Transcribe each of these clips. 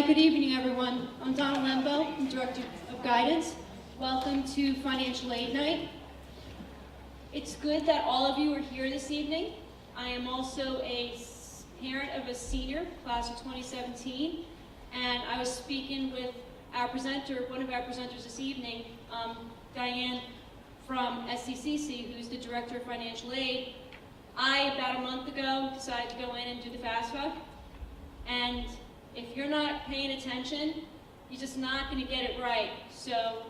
good evening, everyone. I'm Donna Lembo, I'm Director of Guidance. Welcome to Financial Aid Night. It's good that all of you are here this evening. I am also a parent of a senior, class of 2017, and I was speaking with our presenter, one of our presenters this evening, Diane from SCCC, who's the Director of Financial Aid. I, about a month ago, decided to go in and do the FAFSA, and if you're not paying attention, you're just not going to get it right. So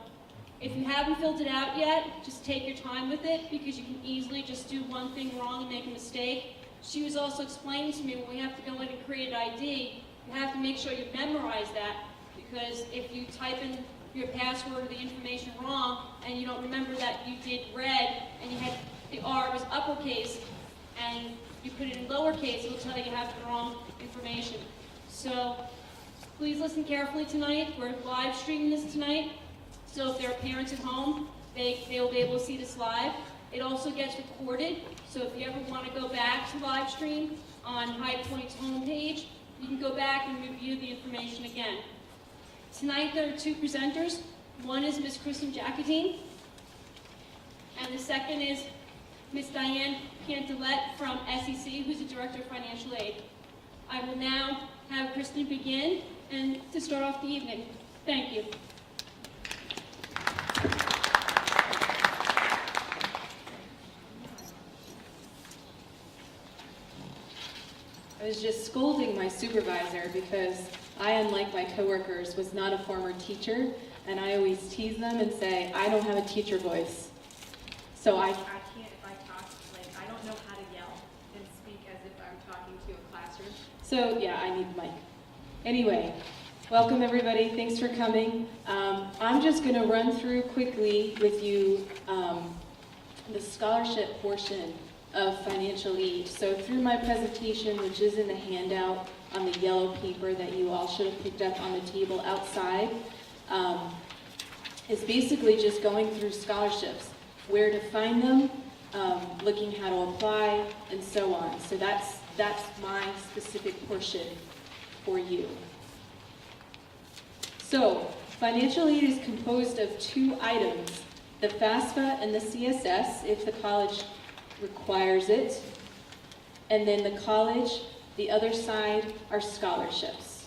if you haven't filled it out yet, just take your time with it, because you can easily just do one thing wrong and make a mistake. She was also explaining to me when we have to go in and create an ID, you have to make sure you memorize that, because if you type in your password or the information wrong and you don't remember that you did red and you had the R was uppercase and you put it in lowercase, it'll tell you have the wrong information. So please listen carefully tonight. We're live streaming this tonight. So if there are parents at home, they will be able to see this live. It also gets recorded. So if you ever want to go back to live stream on High Point's homepage, you can go back and review the information again. Tonight there are two presenters. One is Ms. Kristen Jacquardine, and the second is Ms. Diane Piantelette from SEC, who's the Director of Financial Aid. I will now have Kristen begin and to start off the evening. Thank you. I was just scolding my supervisor because I, unlike my coworkers, was not a former teacher, and I always tease them and say, I don't have a teacher voice. So I can't, if I talk, I don't know how to yell and speak as if I'm talking to a classroom. So yeah, I need the mic. Anyway, welcome everybody, thanks for coming. I'm just gonna run through quickly with you the scholarship portion of financial aid. So through my presentation, which is in the handout on the yellow paper that you all should have picked up on the table outside, is basically just going through scholarships, where to find them, looking how to apply, and so on. So that's my specific portion for you. So financial aid is composed of two items, the FAFSA and the CSS, if the college requires it, and then the college, the other side are scholarships.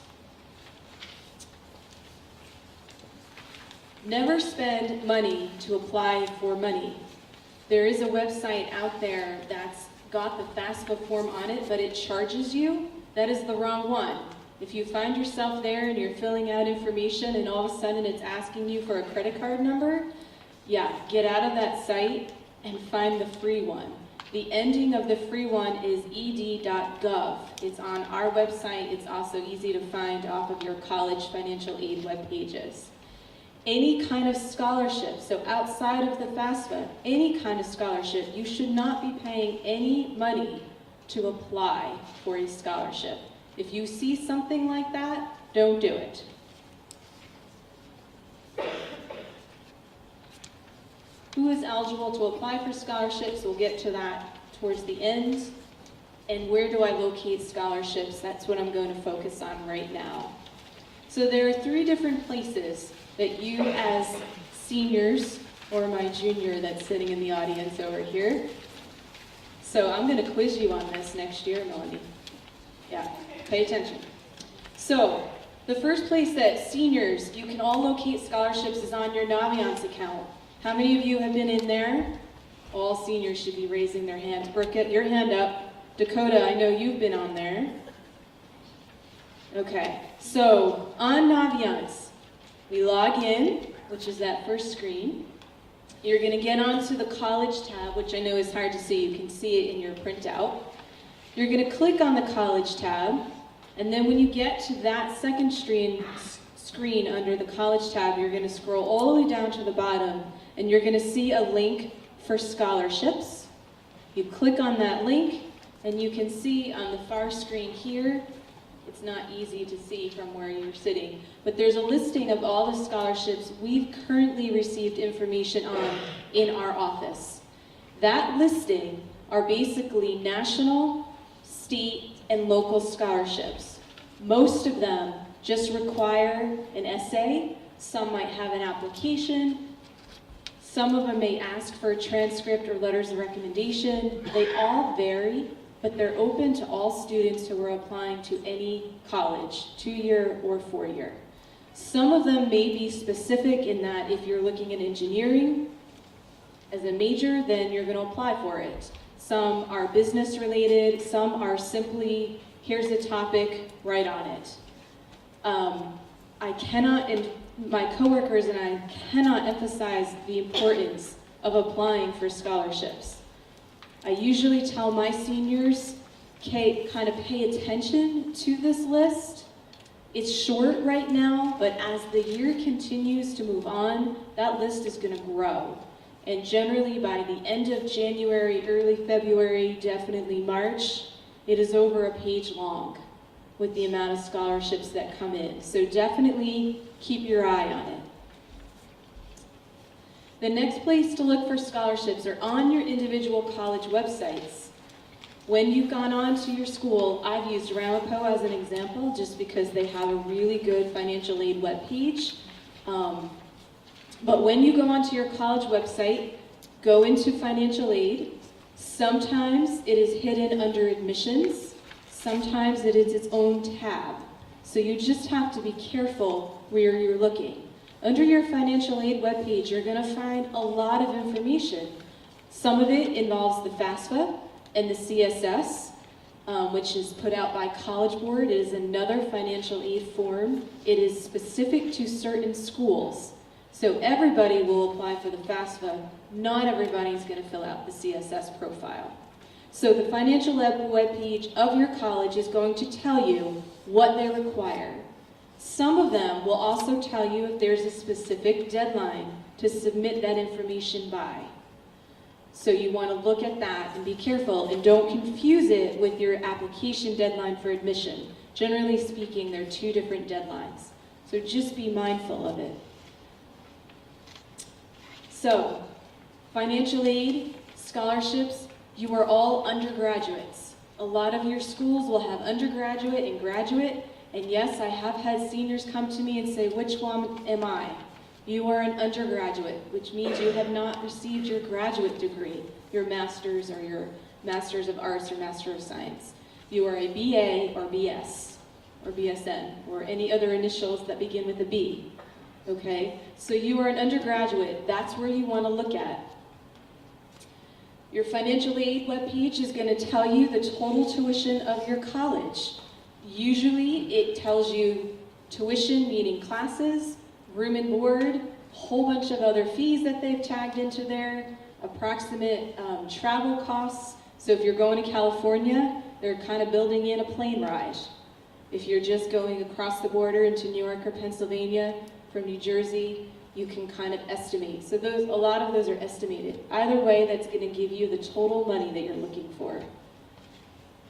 Never spend money to apply for money. There is a website out there that's got the FAFSA form on it, but it charges you. That is the wrong one. If you find yourself there and you're filling out information and all of a sudden it's asking you for a credit card number, yeah, get out of that site and find the free one. The ending of the free one is ed.gov. It's on our website. It's also easy to find off of your college financial aid web pages. Any kind of scholarship, so outside of the FAFSA, any kind of scholarship, you should not be paying any money to apply for a scholarship. If you see something like that, don't do it. Who is eligible to apply for scholarships? We'll get to that towards the end. And where do I locate scholarships? That's what I'm going to focus on right now. So there are three different places that you as seniors, or my junior that's sitting in the audience over here. So I'm going to quiz you on this next year, Melanie. Yeah, pay attention. So the first place that seniors, you can all locate scholarships is on your Naviance account. How many of you have been in there? All seniors should be raising their hands. Brooke, get your hand up. Dakota, I know you've been on there. Okay, so on Naviance, we log in, which is that first screen. You're going to get onto the college tab, which I know is hard to see. You can see it in your printout. You're going to click on the college tab, and then when you get to that second screen under the college tab, you're going to scroll all the way down to the bottom, and you're going to see a link for scholarships. You click on that link, and you can see on the far screen here, it's not easy to see from where you're sitting, but there's a listing of all the scholarships we've currently received information on in our office. That listing are basically national, state, and local scholarships. Most of them just require an essay. Some might have an application. Some of them may ask for a transcript or letters of recommendation. They all vary, but they're open to all students who are applying to any college, 2-year or 4-year. Some of them may be specific in that if you're looking at engineering as a major, then you're going to apply for it. Some are business related, some are simply, here's the topic, write on it. I cannot, and my coworkers and I cannot emphasize the importance of applying for scholarships. I usually tell my seniors, kind of pay attention to this list. It's short right now, but as the year continues to move on, that list is going to grow. And generally by the end of January, early February, definitely March, it is over a page long with the amount of scholarships that come in. So definitely keep your eye on it. The next place to look for scholarships are on your individual college websites. When you've gone on to your school, I've used Ramapo as an example just because they have a really good financial aid webpage. But when you go onto your college website, go into financial aid. Sometimes it is hidden under admissions. Sometimes it is its own tab. So you just have to be careful where you're looking. Under your financial aid webpage, you're going to find a lot of information. Some of it involves the FAFSA and the CSS, which is put out by College Board. It is another financial aid form. It is specific to certain schools. So everybody will apply for the FAFSA. Not everybody is going to fill out the CSS profile. So the financial webpage of your college is going to tell you what they require. Some of them will also tell you if there's a specific deadline to submit that information by. So you want to look at that and be careful and don't confuse it with your application deadline for admission. Generally speaking, they're 2 different deadlines. So just be mindful of it. So, financial aid, scholarships, you are all undergraduates. A lot of your schools will have undergraduate and graduate, and yes, I have had seniors come to me and say, which one am I? You are an undergraduate, which means you have not received your graduate degree, your master's or your master's of arts or master of science. You are a BA or BS or BSN or any other initials that begin with a B. Okay, so you are an undergraduate. That's where you want to look at. Your financial aid webpage is going to tell you the total tuition of your college. Usually it tells you tuition, meaning classes, room and board, a whole bunch of other fees that they've tagged into there, approximate travel costs. So if you're going to California, they're kind of building in a plane ride. If you're just going across the border into New York or Pennsylvania, from New Jersey, you can kind of estimate. So a lot of those are estimated. Either way, that's going to give you the total money that you're looking for.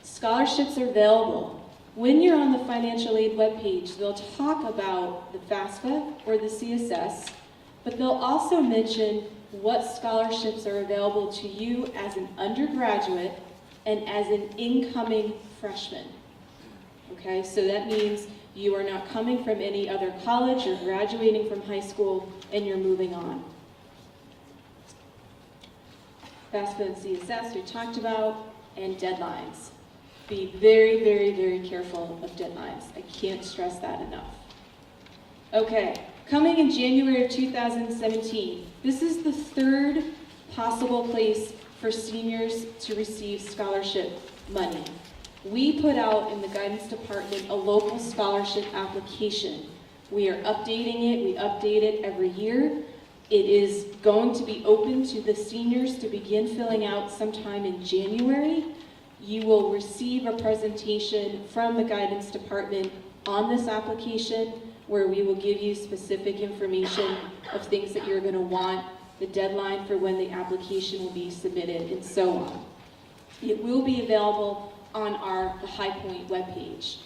Scholarships are available. When you're on the financial aid webpage, they'll talk about the FAFSA or the CSS, but they'll also mention what scholarships are available to you as an undergraduate and as an incoming freshman. Okay, so that means you are not coming from any other college, you're graduating from high school, and you're moving on. FAFSA and CSS we talked about, and deadlines. Be very, very, very careful of deadlines. I can't stress that enough. Okay, coming in January of 2017, this is the 3rd possible place for seniors to receive scholarship money. We put out in the guidance department a local scholarship application. We are updating it. We update it every year. It is going to be open to the seniors to begin filling out sometime in January. You will receive a presentation from the guidance department on this application where we will give you specific information of things that you're going to want, the deadline for when the application will be submitted, and so on. It will be available on the High Point webpage.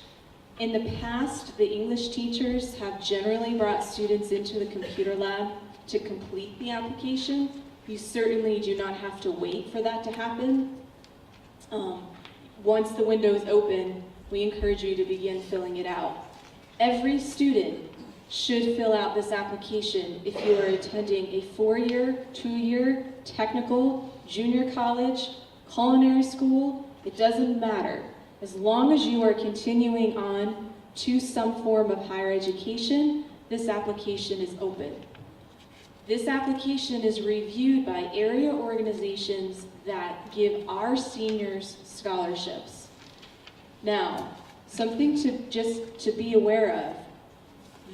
In the past, the English teachers have generally brought students into the computer lab to complete the application. You certainly do not have to wait for that to happen. Once the window is open, we encourage you to begin filling it out. Every student should fill out this application if you are attending a 4-year, 2-year, technical, junior college, culinary school. It doesn't matter. As long as you are continuing on to some form of higher education, this application is open. This application is reviewed by area organizations that give our seniors scholarships. Now, something to be aware of.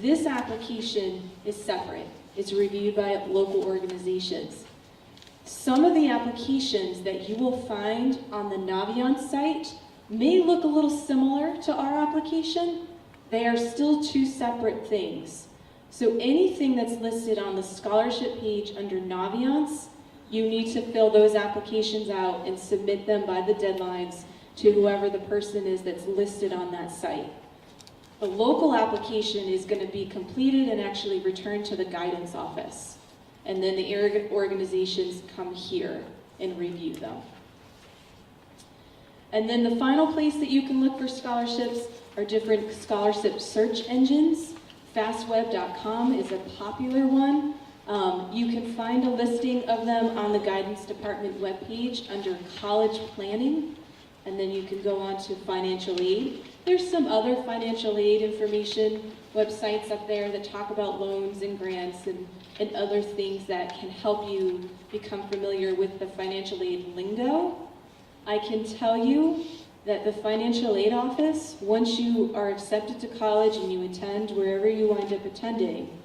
This application is separate. It's reviewed by local organizations. Some of the applications that you will find on the Naviance site may look a little similar to our application. They are still two separate things. So anything that's listed on the scholarship page under Naviance, you need to fill those applications out and submit them by the deadlines to whoever the person is that's listed on that site. The local application is going to be completed and actually returned to the guidance office. And then the area organizations come here and review them. And then the final place that you can look for scholarships are different scholarship search engines. FastWeb.com is a popular one. You can find a listing of them on the Guidance Department webpage under College Planning, and then you can go on to Financial Aid. There's some other financial aid information websites up there that talk about loans and grants and other things that can help you become familiar with the financial aid lingo. I can tell you that the financial aid office, once you are accepted to college and you attend wherever you wind up attending,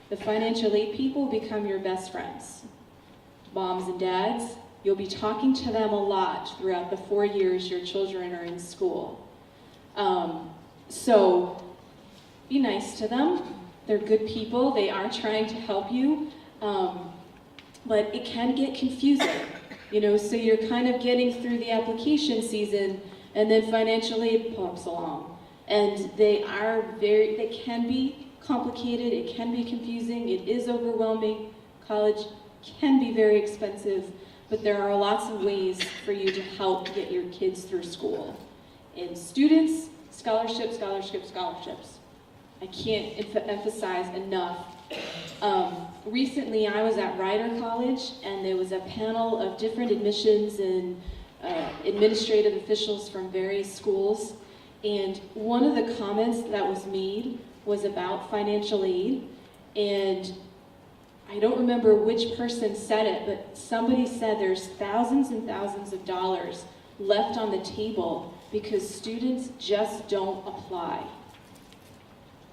the financial aid people become your best friends. Moms and dads, you'll be talking to them a lot throughout the 4 years your children are in school. So be nice to them. They're good people. They are trying to help you. But it can get confusing, so you're kind of getting through the application season and then financial aid pops along. And they can be complicated, it can be confusing, it is overwhelming. College can be very expensive, but there are lots of ways for you to help get your kids through school. And students, scholarships, scholarships, scholarships. I can't emphasize enough. Recently I was at Rider College and there was a panel of different admissions and administrative officials from various schools, and one of the comments that was made was about financial aid, and I don't remember which person said it, but somebody said there's thousands and thousands of dollars left on the table because students just don't apply.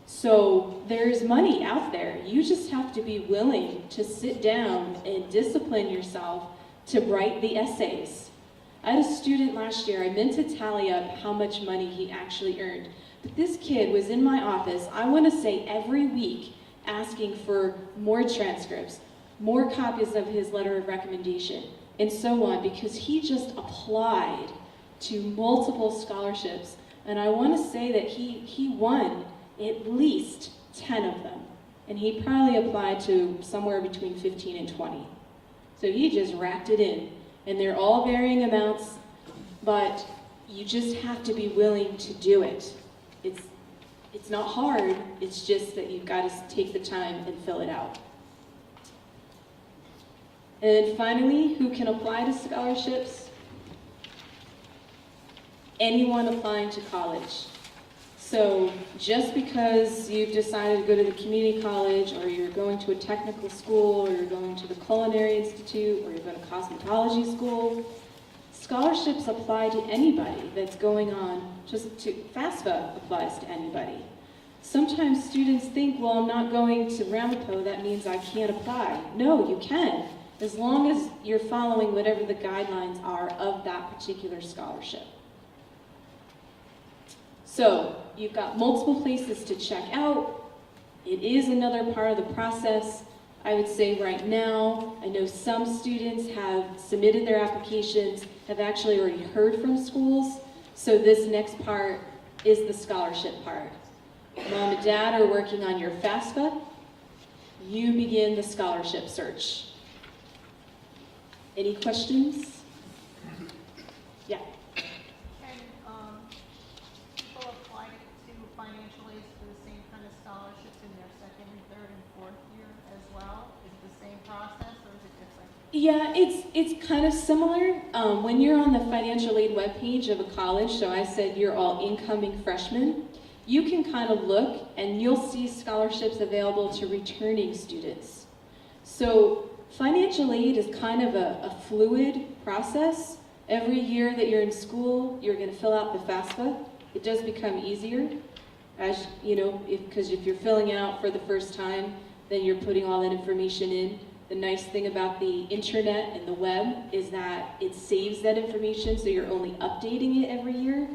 So there's money out there. You just have to be willing to sit down and discipline yourself to write the essays. I had a student last year, I meant to tally up how much money he actually earned. But this kid was in my office, I want to say every week, asking for more transcripts, more copies of his letter of recommendation, and so on, because he just applied to multiple scholarships. And I want to say that he won at least 10 of them. And he probably applied to somewhere between 15 and 20. So he just racked it in. And they're all varying amounts, but you just have to be willing to do it. It's not hard, it's just that you've got to take the time and fill it out. And then finally, who can apply to scholarships? Anyone applying to college. So just because you've decided to go to the community college, or you're going to a technical school, or you're going to the Culinary Institute, or you're going to cosmetology school, scholarships apply to anybody that's going on, FAFSA applies to anybody. Sometimes students think, well, I'm not going to Ramapo, that means I can't apply. No, you can, as long as you're following whatever the guidelines are of that particular scholarship. So you've got multiple places to check out. It is another part of the process. I would say right now, I know some students have submitted their applications, have actually already heard from schools. So this next part is the scholarship part. Mom and dad are working on your FAFSA. You begin the scholarship search. Any questions? Yeah. Can people apply to financial aid for the same Yeah, it's kind of similar. When you're on the financial aid webpage of a college, so I said you're all incoming freshmen, you can kind of look and you'll see scholarships available to returning students. So financial aid is kind of a fluid process. Every year that you're in school, you're going to fill out the FAFSA. It does become easier, as you know, because if you're filling out for the first time, then you're putting all that information in. The nice thing about the internet and the web is that it saves that information, so you're only updating it every year,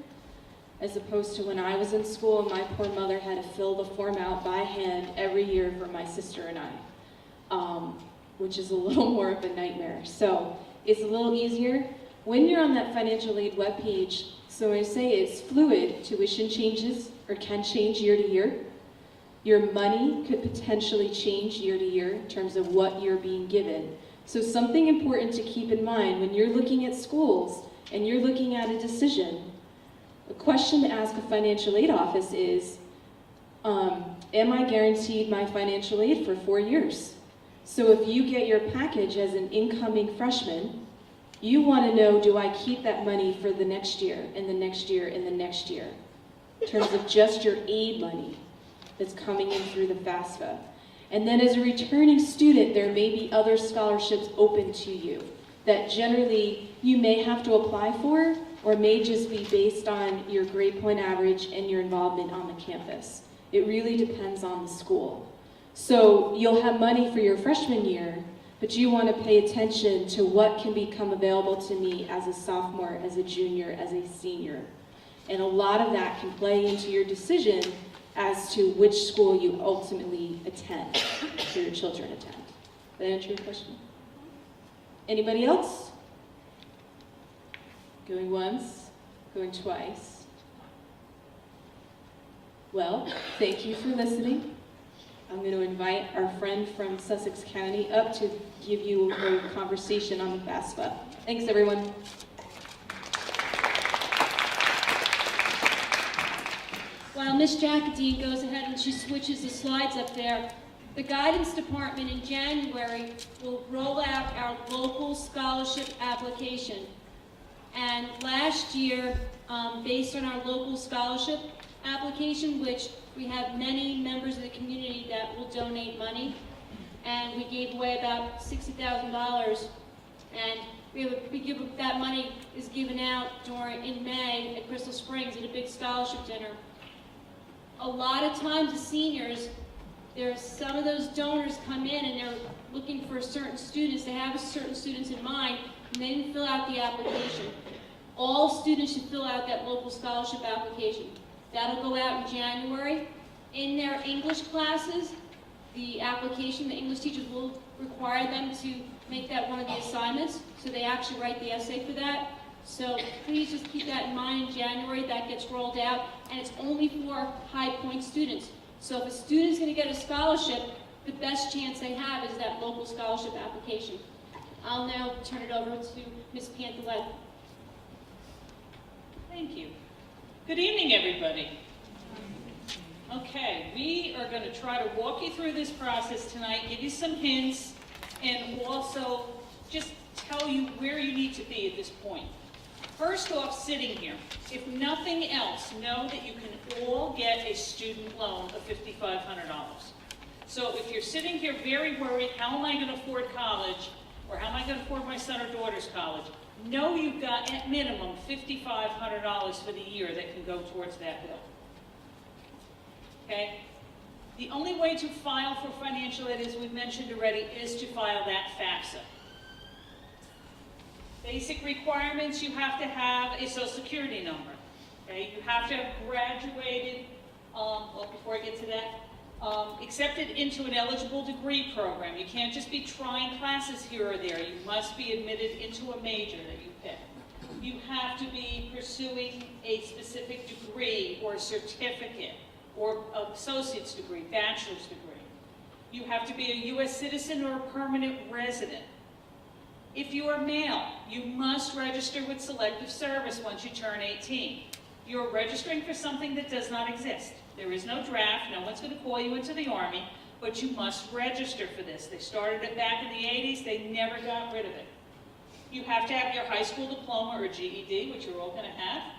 as opposed to when I was in school, my poor mother had to fill the form out by hand every year for my sister and I, which is a little more of a nightmare. So it's a little easier. When you're on that financial aid webpage, so I say it's fluid, tuition changes or can change year to year. Your money could potentially change year to year in terms of what you're being given. So something important to keep in mind when you're looking at schools and you're looking at a decision, a question to ask a financial aid office is, am I guaranteed my financial aid for 4 years? So if you get your package as an incoming freshman, you want to know, do I keep that money for the next year and the next year and the next year? In terms of just your aid money that's coming in through the FAFSA. And then as a returning student, there may be other scholarships open to you that generally you may have to apply for or may just be based on your grade point average and your involvement on the campus. It really depends on the school. So you'll have money for your freshman year, but you want to pay attention to what can become available to me as a sophomore, as a junior, as a senior. And a lot of that can play into your decision as to which school you ultimately attend, or your children attend. Did that answer your question? Anybody else? Going once, going twice. Well, thank you for listening. I'm going to invite our friend from Sussex County up to give you a conversation on the FAFSA. Thanks, everyone. While Ms. Jacadine goes ahead and she switches the slides up there, the guidance department in January will roll out our local scholarship application. And last year, based on our local scholarship application, which we have many members of the community that will donate money, and we gave away about $60,000, and that money is given out in May at Crystal Springs at a big scholarship dinner. A lot of times the seniors, there's some of those donors come in and they're looking for certain students, they have certain students in mind, and they didn't fill out the application. All students should fill out that local scholarship application. That'll go out in January. In their English classes, the application, the English teachers will require them to make that one of the assignments, so they actually write the essay for that. So please just keep that in mind. In January, that gets rolled out, and it's only for high point students. So if a student's going to get a scholarship, the best chance they have is that local scholarship application. I'll now turn it over to Ms. Pantalette. Thank you. Good evening, everybody. Okay, we are going to try to walk you through this process tonight, give you some hints, and also just tell you where you need to be at this point. First off, sitting here, if nothing else, know that you can all get a student loan of $5,500. So if you're sitting here very worried, how am I going to afford college, or how am I going to afford my son or daughter's college, know you've got at minimum $5,500 for the year that can go towards that bill. Okay? The only way to file for financial aid, as we've mentioned already, is to file that FAFSA. Basic requirements, you have to have a social security number. Okay? You have to have graduated, well, before I get to that, accepted into an eligible degree program. You can't just be trying classes here or there. You must be admitted into a major that you pick. You have to be pursuing a specific degree or a certificate or an associate's degree, bachelor's degree. You have to be a U.S. citizen or a permanent resident. If you are male, you must register with Selective Service once you turn 18. You're registering for something that does not exist. There is no draft. No one's going to call you into the Army. but you must register for this. They started it back in the 80s, they never got rid of it. You have to have your high school diploma or GED, which you're all going to have,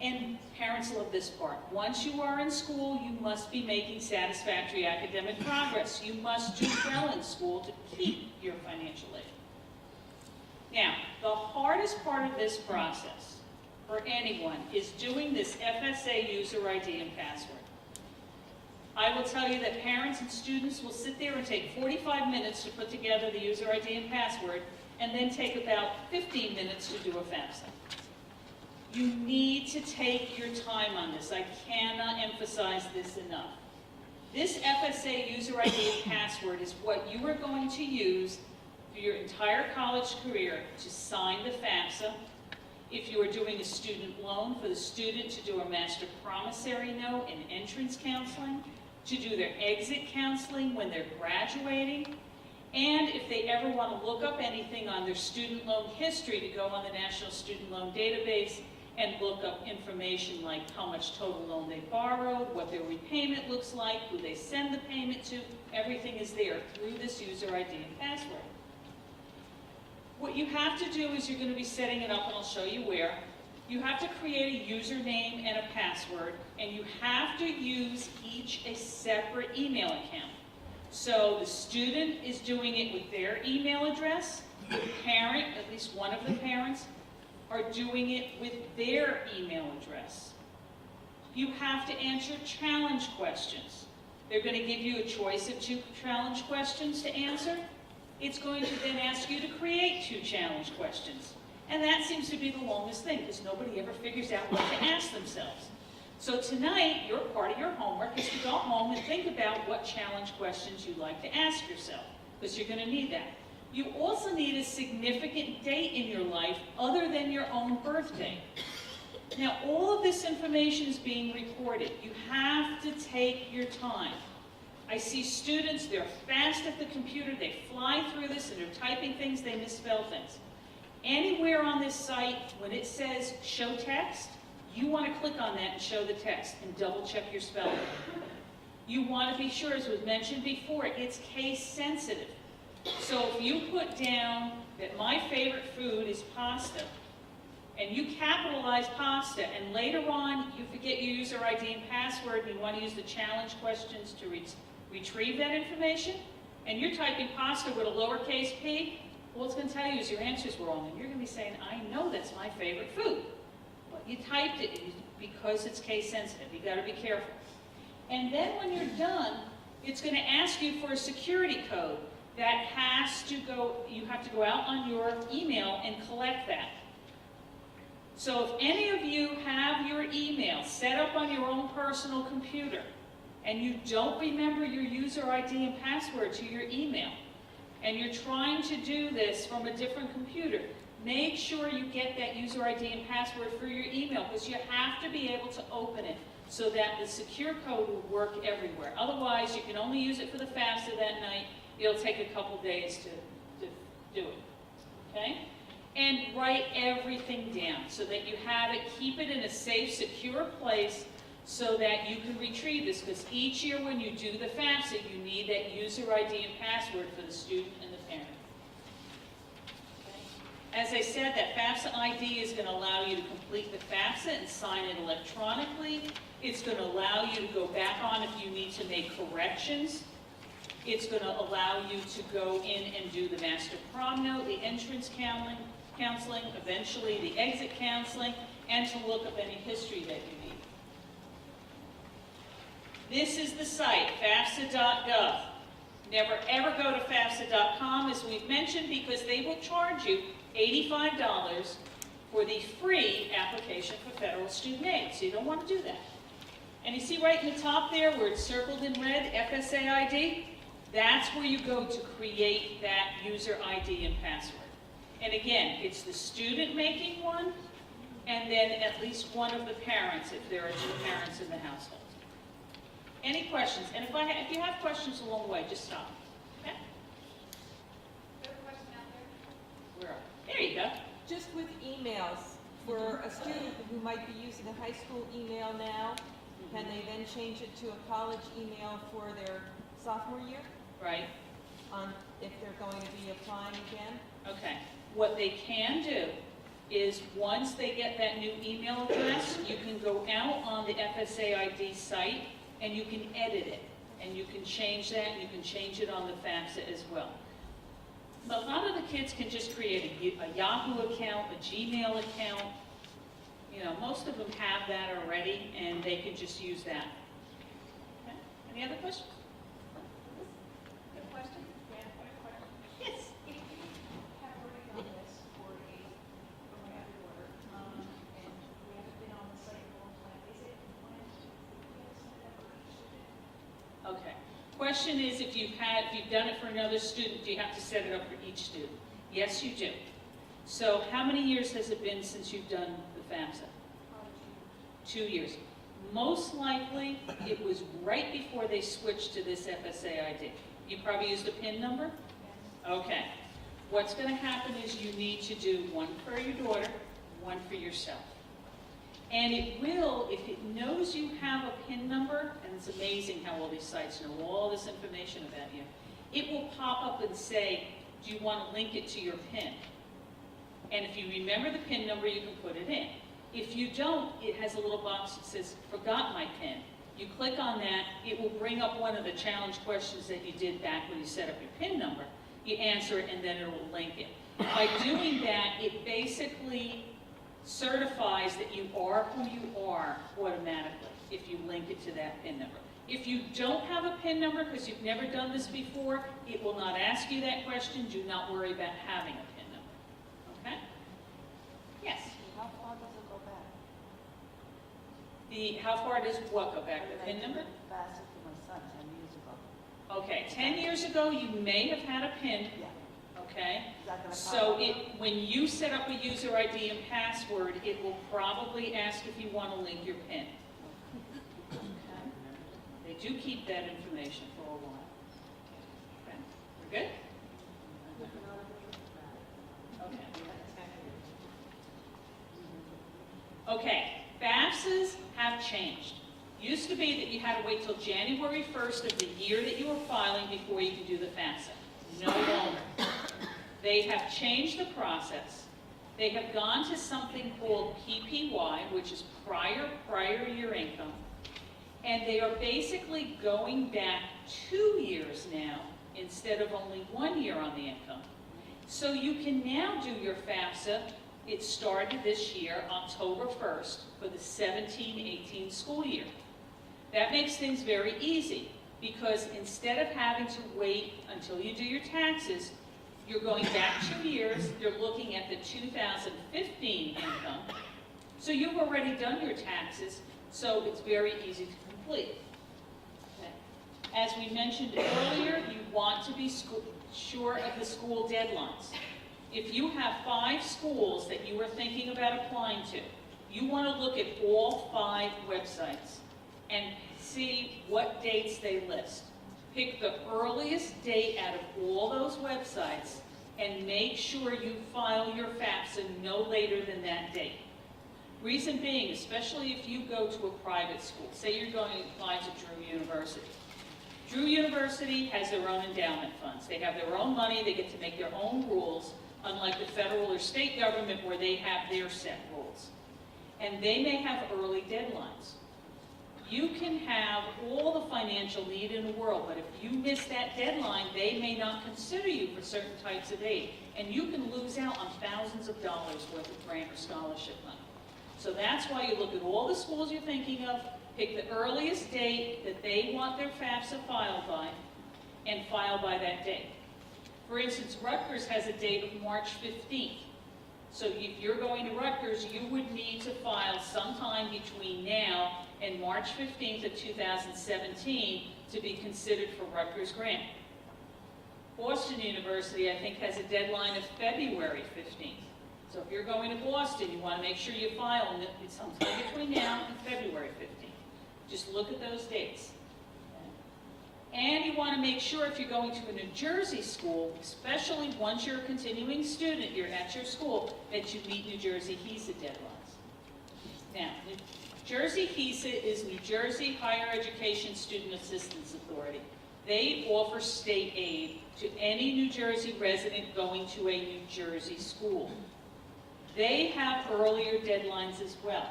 and parents love this part. Once you are in school, you must be making satisfactory academic progress. You must do well in school to keep your financial aid. Now, the hardest part of this process for anyone is doing this FSA user ID and password. I will tell you that parents and students will sit there and take 45 minutes to put together the user ID and password, and then take about 15 minutes to do a FAFSA. You need to take your time on this. I cannot emphasize this enough. This FSA user ID and password is what you are going to use for your entire college career to sign the FAFSA. If you are doing a student loan, for the student to do a master promissory note and entrance counseling, to do their exit counseling when they're graduating, and if they ever want to look up anything on their student loan history, to go on the National Student Loan Database and look up information like how much total loan they borrowed, what their repayment looks like, who they send the payment to. Everything is there through this user ID and password. What you have to do is you're going to be setting it up, and I'll show you where. You have to create a username and a password, and you have to use each a separate email account. So the student is doing it with their email address. The parent, at least one of the parents, are doing it with their email address. You have to answer challenge questions. They're going to give you a choice of 2 challenge questions to answer. It's going to then ask you to create 2 challenge questions. And that seems to be the longest thing, because nobody ever figures out what to ask themselves. So tonight, your part of your homework is to go home and think about what challenge questions you'd like to ask yourself, because you're going to need that. You also need a significant date in your life other than your own birthday. Now, all of this information is being recorded. You have to take your time. I see students, they're fast at the computer, they fly through this, and they're typing things, they misspell things. Anywhere on this site, when it says show text, you want to click on that and show the text and double check your spelling. You want to be sure, as was mentioned before, it's case sensitive. So if you put down that my favorite food is pasta, and you capitalize pasta, and later on you forget your user ID and password, and you want to use the challenge questions to retrieve that information, and you're typing pasta with a lowercase p, all it's going to tell you is your answers were wrong, and you're going to be saying, I know that's my favorite food. But you typed it because it's case sensitive. You've got to be careful. And then when you're done, it's going to ask you for a security code that has to go, you have to go out on your email and collect that. So if any of you have your email set up on your own personal computer, and you don't remember your user ID and password to your email, and you're trying to do this from a different computer, make sure you get that user ID and password for your email, because you have to be able to open it so that the secure code will work everywhere. Otherwise, you can only use it for the FAFSA that night. It'll take a couple days to do it, okay? And write everything down so that you have it, keep it in a safe, secure place so that you can retrieve this, because each year when you do the FAFSA, you need that user ID and password for the student and the parent. Okay. As I said, that FAFSA ID is going to allow you to complete the FAFSA and sign it electronically. It's going to allow you to go back on if you need to make corrections. It's going to allow you to go in and do the master prom note, the entrance counseling, eventually the exit counseling, and to look up any history that you need. This is the site, FAFSA.gov. Never ever go to FAFSA.com, as we've mentioned, because they will charge you $85 for the free application for federal student aid. So you don't want to do that. And you see right in the top there where it's circled in red, FSA ID? That's where you go to create that user ID and password. And again, it's the student making one, and then at least one of the parents, if there are 2 parents in the household. Any questions? And if you have questions along the way, just stop. Okay? Is there a question out there? Where are we? There you go. Just with emails, for a student who might be using a high school email now, can they then change it to a college email for their sophomore year, right? if they're going to be applying again? Okay. What they can do is once they get that new email address, you can go out on the FSAID site and you can edit it. And you can change that, and you can change it on the FAFSA as well. A lot of the kids can just create a Yahoo account, a Gmail account. You know, most of them have that already, and they can just use that. Okay. Any other questions? Good question. Yeah, quick question. Yes. If you have already done this for my other order, and we haven't been on the site for a long time, is it compliant to send that for each student? Okay. Question is, if you've done it for another student, do you have to set it up for each student? Yes, you do. So how many years has it been since you've done the FAFSA? 2 years. Most likely, it was right before they switched to this FSAID. You probably used a PIN number? Okay. What's going to happen is you need to do one for your daughter, one for yourself. And it will, if it knows you have a PIN number, and it's amazing how all these sites know all this information about you, it will pop up and say, do you want to link it to your PIN? And if you remember the PIN number, you can put it in. If you don't, it has a little box that says, forgot my PIN. You click on that, it will bring up one of the challenge questions that you did back when you set up your PIN number. You answer it, and then it will link it. By doing that, it basically certifies that you are who you are automatically if you link it to that PIN number. If you don't have a PIN number because you've never done this before, it will not ask you that question. Do not worry about having a PIN number. Okay? Yes? How far does it go back? How far does what go back? The PIN number? FAFSA for my son 10 years ago. Okay, 10 years ago you may have had a PIN. Yeah. Okay? Is that gonna So pop up? when you set up a user ID and password, it will probably ask if you want to link your PIN. Okay? They do keep that information for a while. Okay? We're good? Okay. Okay, FAFSAs have changed. Used to be that you had to wait till January 1st of the year that you were filing before you could do the FAFSA. No longer. They have changed the process. They have gone to something called PPY, which is prior year income. And they are basically going back 2 years now instead of only 1 year on the income. So you can now do your FAFSA. It started this year, October 1st, for the 17-18 school year. That makes things very easy because instead of having to wait until you do your taxes, you're going back 2 years, you're looking at the 2015 income. So you've already done your taxes, so it's very easy to complete. Okay. As we mentioned earlier, you want to be sure of the school deadlines. If you have 5 schools that you are thinking about applying to, you want to look at all 5 websites and see what dates they list. Pick the earliest date out of all those websites and make sure you file your FAFSA no later than that date. Reason being, especially if you go to a private school, say you're going to apply to Drew University. Drew University has their own endowment funds. They have their own money, they get to make their own rules, unlike the federal or state government where they have their set rules. And they may have early deadlines. You can have all the financial need in the world, but if you miss that deadline, they may not consider you for certain types of aid. And you can lose out on thousands of dollars worth of grant or scholarship money. So that's why you look at all the schools you're thinking of, pick the earliest date that they want their FAFSA filed by, and file by that date. For instance, Rutgers has a date of March 15th. So if you're going to Rutgers, you would need to file sometime between now and March 15th of 2017 to be considered for Rutgers grant. Boston University, I think, has a deadline of February 15th. So if you're going to Boston, you want to make sure you file sometime between now and February 15th. Just look at those dates. And you want to make sure if you're going to a New Jersey school, especially once you're a continuing student, you're at your school, that you meet New Jersey HESA deadlines. Now, New Jersey HESA is New Jersey Higher Education Student Assistance Authority. they offer state aid to any New Jersey resident going to a New Jersey school. They have earlier deadlines as well.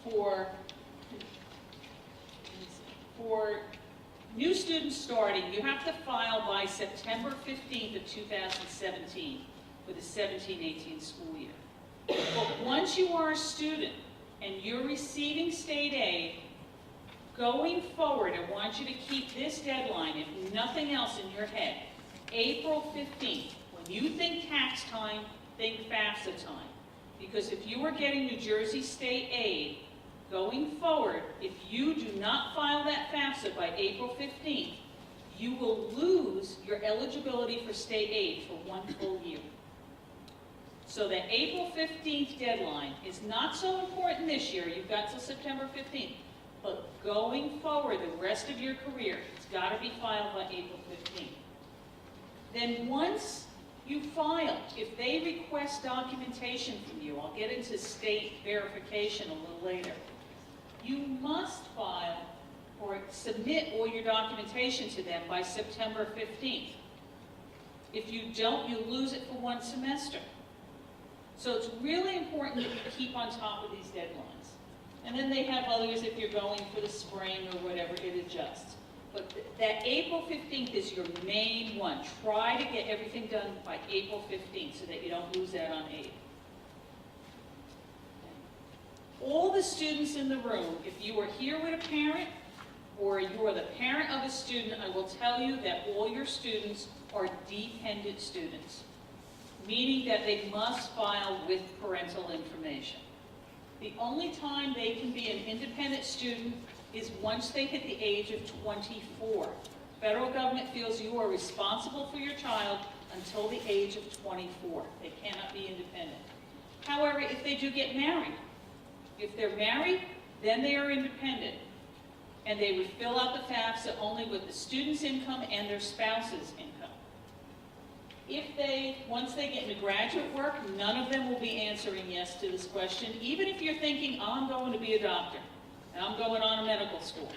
For new students starting, you have to file by September 15th of 2017 for the 17-18 school year. But once you are a student and you're receiving state aid, going forward, I want you to keep this deadline, if nothing else in your head, April 15th. When you think tax time, think FAFSA time. Because if you are getting New Jersey state aid, going forward, if you do not file that FAFSA by April 15th, you will lose your eligibility for state aid for 1 full year. So the April 15th deadline is not so important this year. You've got till September 15th. But going forward, the rest of your career, it's got to be filed by April 15th. Then once you file, if they request documentation from you, I'll get into state verification a little later, you must file or submit all your documentation to them by September 15th. If you don't, you lose it for 1 semester. So it's really important that you keep on top of these deadlines. And then they have others if you're going for the spring or whatever, it adjusts. But that April 15th is your main one. Try to get everything done by April 15th so that you don't lose that on aid. All the students in the room, if you are here with a parent or you are the parent of a student, I will tell you that all your students are dependent students, meaning that they must file with parental information. The only time they can be an independent student is once they hit the age of 24. Federal government feels you are responsible for your child until the age of 24. They cannot be independent. However, if they do get married, if they're married, then they are independent. And they would fill out the FAFSA only with the student's income and their spouse's income. Once they get into graduate work, none of them will be answering yes to this question, even if you're thinking, oh, I'm going to be a doctor, and I'm going on a medical school.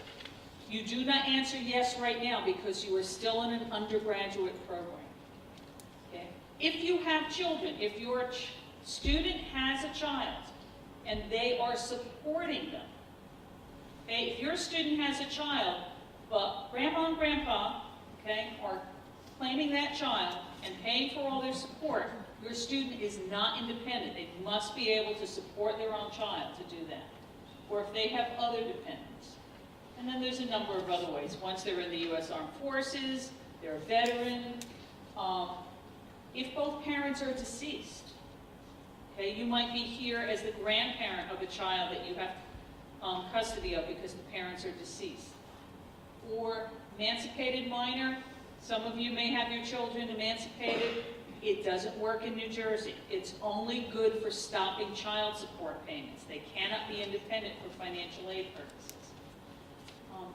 You do not answer yes right now because you are still in an undergraduate program. Okay? If you have children, if your student has a child, and they are supporting them, okay? If your student has a child, but grandma and grandpa, okay, are claiming that child and paying for all their support, your student is not independent. They must be able to support their own child to do that. Or if they have other dependents. And then there's a number of other ways. Once they're in the U.S. Armed Forces, they're a veteran. If both parents are deceased, okay, you might be here as the grandparent of a child that you have custody of because the parents are deceased. Or emancipated minor. Some of you may have your children emancipated. It doesn't work in New Jersey. It's only good for stopping child support payments. They cannot be independent for financial aid purposes.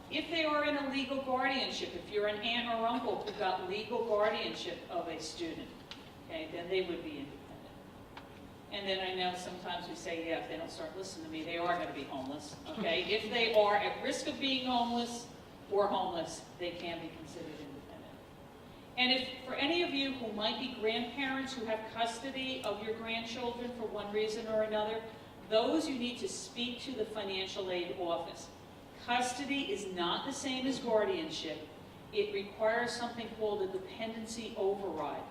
If they are in a legal guardianship, if you're an aunt or uncle who got legal guardianship of a student, okay, then they would be independent. And then I know sometimes we say, yeah, if they don't start listening to me, they are going to be homeless, okay? If they are at risk of being homeless or homeless, they can be considered independent. And if, for any of you who might be grandparents who have custody of your grandchildren for one reason or another, those you need to speak to the financial aid office. Custody is not the same as guardianship. It requires something called a dependency override.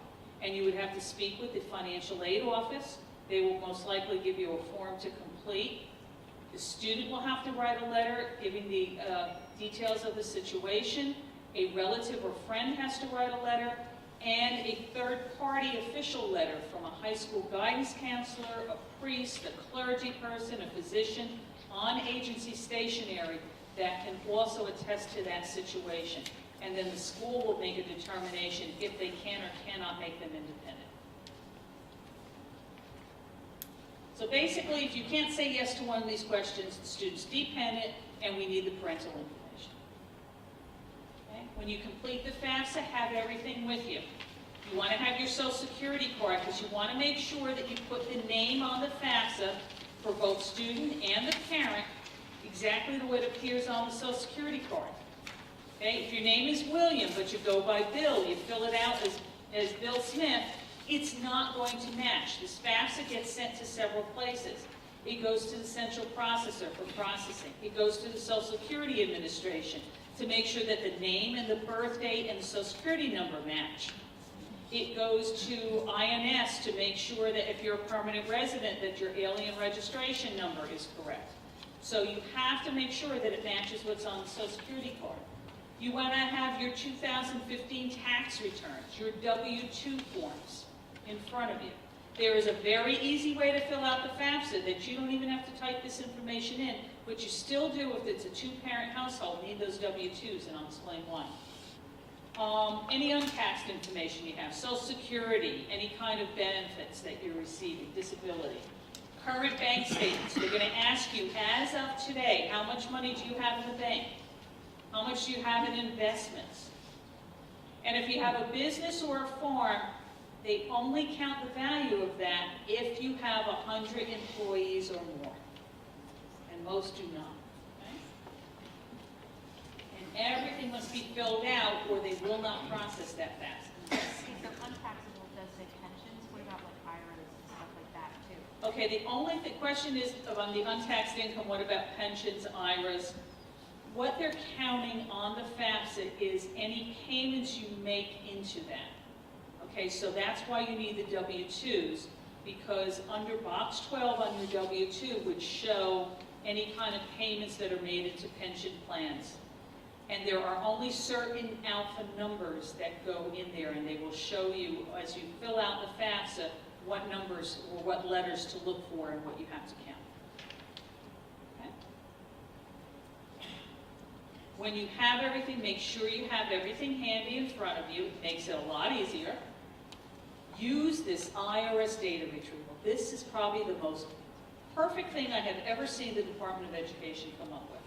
And you would have to speak with the financial aid office. They will most likely give you a form to complete. The student will have to write a letter giving the details of the situation. A relative or friend has to write a letter. And a third-party official letter from a high school guidance counselor, a priest, a clergy person, a physician, on agency stationary that can also attest to that situation. And then the school will make a determination if they can or cannot make them independent. So basically, if you can't say yes to one of these questions, the student's dependent, and we need the parental information. Okay? When you complete the FAFSA, have everything with you. You want to have your Social Security card because you want to make sure that you put the name on the FAFSA for both student and the parent exactly the way it appears on the Social Security card. Okay, if your name is William, but you go by Bill, you fill it out as Bill Smith, it's not going to match. This FAFSA gets sent to several places. It goes to the central processor for processing. It goes to the Social Security Administration to make sure that the name and the birth date and the Social Security number match. It goes to INS to make sure that if you're a permanent resident, that your alien registration number is correct. So you have to make sure that it matches what's on the Social Security card. You want to have your 2015 tax returns, your W-2 forms in front of you. There is a very easy way to fill out the FAFSA that you don't even have to type this information in, but you still do if it's a two-parent household, need those W-2s, and I'll explain why. Any untaxed information you have, Social Security, any kind of benefits that you're receiving, disability. Current bank statements, they're going to ask you, as of today, how much money do you have in the bank? How much do you have in investments? And if you have a business or a farm, they only count the value of that if you have 100 employees or more. And most do not. Okay? And everything must be filled out or they will not process that fast. Okay, so untaxable does say pensions, what about like IRAs and stuff like that too? Okay, the question is on the untaxed income, what about pensions, IRAs? What they're counting on the FAFSA is any payments you make into that. Okay, so that's why you need the W-2s, because under box 12 on your W-2 would show any kind of payments that are made into pension plans. And there are only certain alpha numbers that go in there, and they will show you, as you fill out the FAFSA, what numbers or what letters to look for and what you have to count. Okay? When you have everything, make sure you have everything handy in front of you. It makes it a lot easier. Use this IRS data retrieval. This is probably the most perfect thing I have ever seen the Department of Education come up with.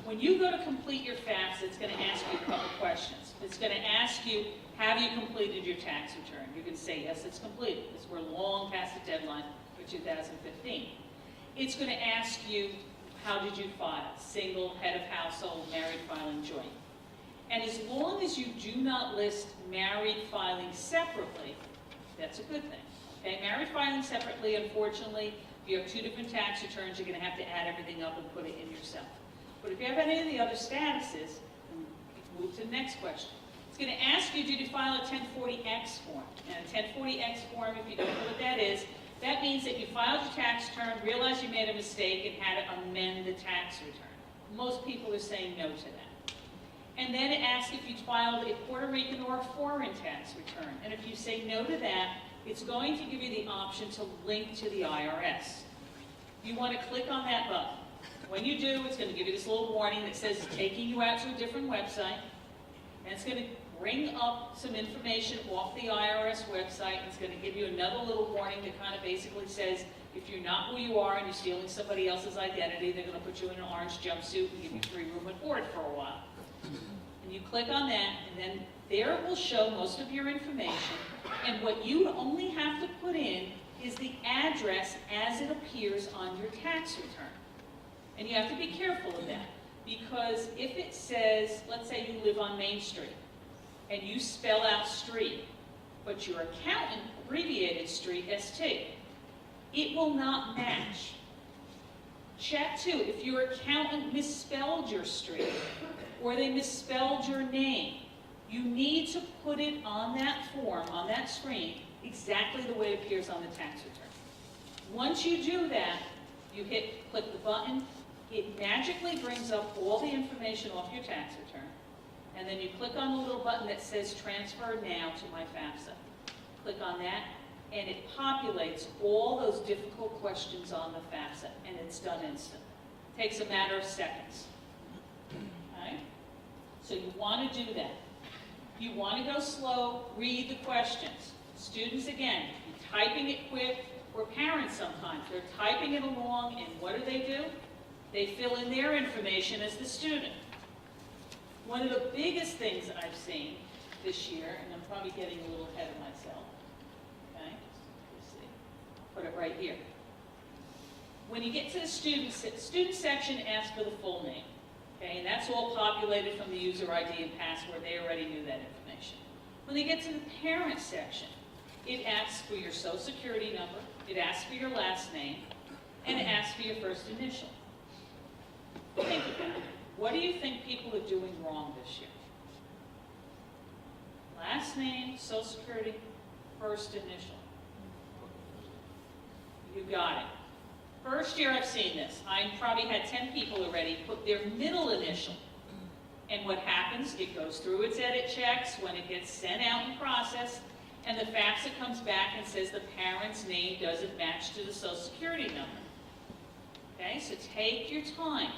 When you go to complete your FAFSA, it's going to ask you a couple questions. It's going to ask you, have you completed your tax return? You can say, yes, it's completed, because we're long past the deadline for 2015. It's going to ask you, how did you file? Single, head of household, married filing, joint. And as long as you do not list married filing separately, that's a good thing. Okay, married filing separately, unfortunately, if you have two different tax returns, you're going to have to add everything up and put it in yourself. But if you have any of the other statuses, move to the next question. It's going to ask you, did you file a 1040X form? And a 1040X form, if you don't know what that is, that means that you filed your tax return, realized you made a mistake, and had to amend the tax return. Most people are saying no to that. And then it asks if you filed a Puerto Rican or a foreign tax return. And if you say no to that, it's going to give you the option to link to the IRS. You want to click on that button. When you do, it's going to give you this little warning that says it's taking you out to a different website. And it's going to bring up some information off the IRS website. And it's going to give you another little warning that kind of basically says, if you're not who you are and you're stealing somebody else's identity, they're going to put you in an orange jumpsuit and give you free room and board for a while. And you click on that, and then there it will show most of your information. And what you only have to put in is the address as it appears on your tax return. And you have to be careful of that, because if it says, let's say you live on Main Street, and you spell out street, but your accountant abbreviated street ST, it will not match. Check too, if your accountant misspelled your street, or they misspelled your name, you need to put it on that form, on that screen, exactly the way it appears on the tax return. Once you do that, you click the button, it magically brings up all the information off your tax return, and then you click on the little button that says Transfer Now to My FAFSA. Click on that, and it populates all those difficult questions on the FAFSA, and it's done instant. It takes a matter of seconds. Okay? So you want to do that. You want to go slow, read the questions. Students, again, you're typing it quick, or parents sometimes, they're typing it along, and what do? They fill in their information as the student. One of the biggest things I've seen this year, and I'm probably getting a little ahead of myself, okay? Let's see. Put it right here. When you get to the student section, ask for the full name, okay? And that's That's all populated from the user ID and password. They already knew that information. When they get to the parent section, it asks for your social security number, it asks for your last name, and it asks for your first initial. Think about it. What do you think people are doing wrong this year? Last name, social security, first initial. You got it. First year I've seen this. I probably had 10 people already put their middle initial. And what happens, it goes through its edit checks when it gets sent out and processed, and the FAFSA comes back and says the parent's name doesn't match to the social security number. Okay, so take your time.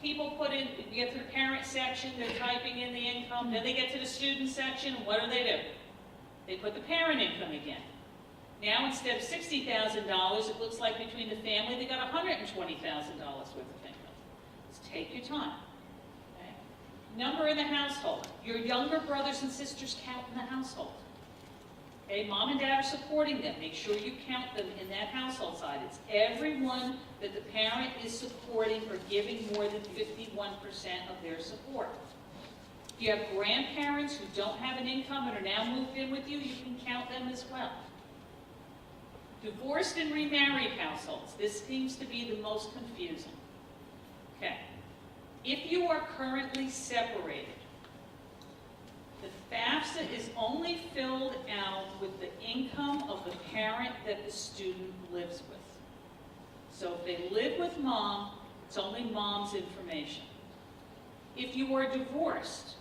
People put in, you get to the parent section, they're typing in the income, then they get to the student section, and what do? They put the parent income again. Now instead of $60,000, it looks like between the family they got $120,000 worth of income. Just take your time. Okay? Number in the household. Your younger brothers and sisters count in the household. Okay, mom and dad are supporting them. Make sure you count them in that household side. It's everyone that the parent is supporting or giving more than 51% of their support. If you have grandparents who don't have an income and are now moved in with you, you can count them as well. Divorced and remarried households. This seems to be the most confusing. Okay. If you are currently separated, the FAFSA is only filled out with the income of the parent that the student lives with. So if they live with mom, it's only mom's information. If you are divorced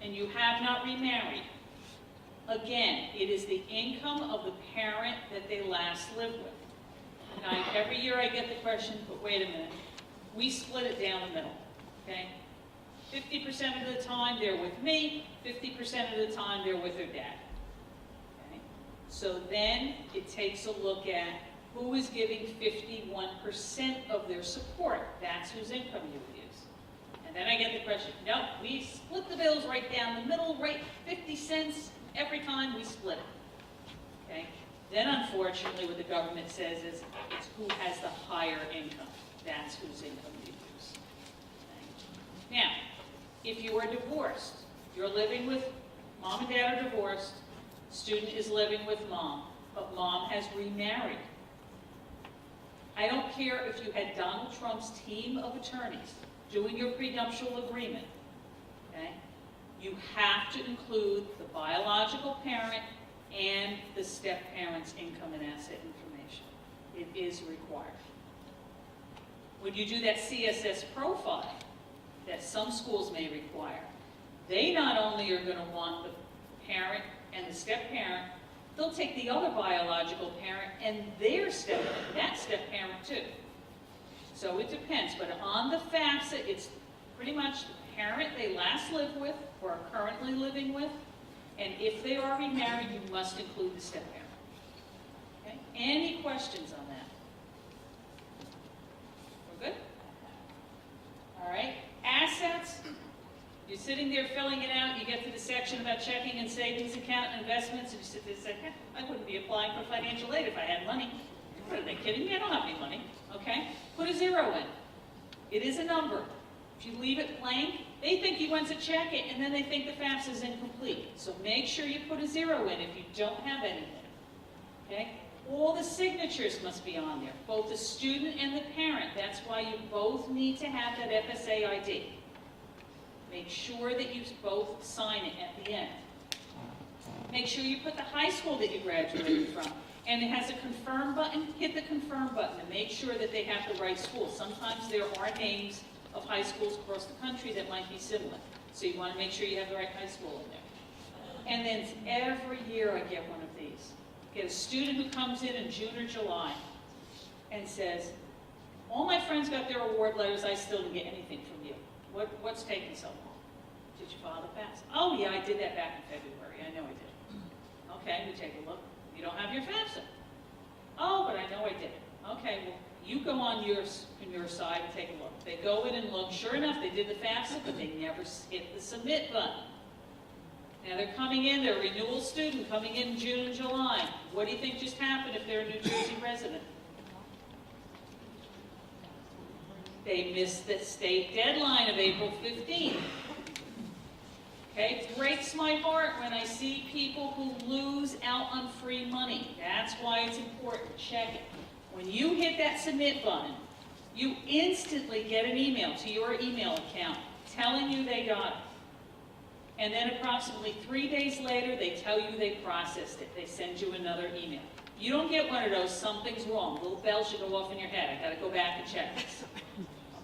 and you have not remarried, again, it is the income of the parent that they last lived with. Now, every year I get the question, but wait a minute, we split it down the middle, okay? 50% of the time they're with me, 50% of the time they're with their dad. Okay? So then it takes a look at who is giving 51% of their support. That's whose income you would use. And then I get the question, no, we split the bills right down the middle, right 50 cents every time we split it. Okay? Then unfortunately what the government says is it's who has the higher income. That's whose income you use. Okay? Now, if you are divorced, you're living with, mom and dad are divorced, student is living with mom, but mom has remarried. I don't care if you had Donald Trump's team of attorneys doing your prenuptial agreement, okay? You have to include the biological parent and the step-parent's income and asset information. It is required. When you do that CSS profile, that some schools may require, they not only are going to want the parent and the step-parent, they'll take the other biological parent and their step-parent too. So it depends, but on the FAFSA, it's pretty much the parent they last lived with or are currently living with, and if they are remarried, you must include the step-parent. Okay? Any questions on that? We're good? All right. Assets, you're sitting there filling it out, you get to the section about checking and savings account and investments, and you sit there and say, I wouldn't be applying for financial aid if I had money. What are they kidding me? I don't have any money. Okay? Put a 0 in. It is a number. If you leave it blank, they think you went to check it, and then they think the FAFSA is incomplete. So make sure you put a 0 in if you don't have anything. Okay? All the signatures must be on there, both the student and the parent. That's why you both need to have that FSA ID. Make sure that you both sign it at the end. Make sure you put the high school that you graduated from. And it has a confirm button. Hit the confirm button and make sure that they have the right school. Sometimes there are names of high schools across the country that might be similar. So you want to make sure you have the right high school in there. And then every year I get one of these. Get a student who comes in June or July and says, all my friends got their award letters, I still didn't get anything from you. What's taking so long? Did you file the FAFSA? Oh yeah, I did that back in February. I know I did. Okay, we take a look. You don't have your FAFSA. Oh, but I know I did it. Okay, well, you go on your side and take a look. They go in and look. Sure enough, they did the FAFSA, but they never hit the submit button. Now they're coming in, they're a renewal student coming in June and July. What do you think just happened if they're a New Jersey resident? They missed the state deadline of April 15th. Okay, it breaks my heart when I see people who lose out on free money. That's why it's important. Check it. When you hit that submit button, you instantly get an email to your email account telling you they got it. And then approximately 3 days later, they tell you they processed it. They send you another email. You don't get one of those, something's wrong. Little bell should go off in your head. I got to go back and check this.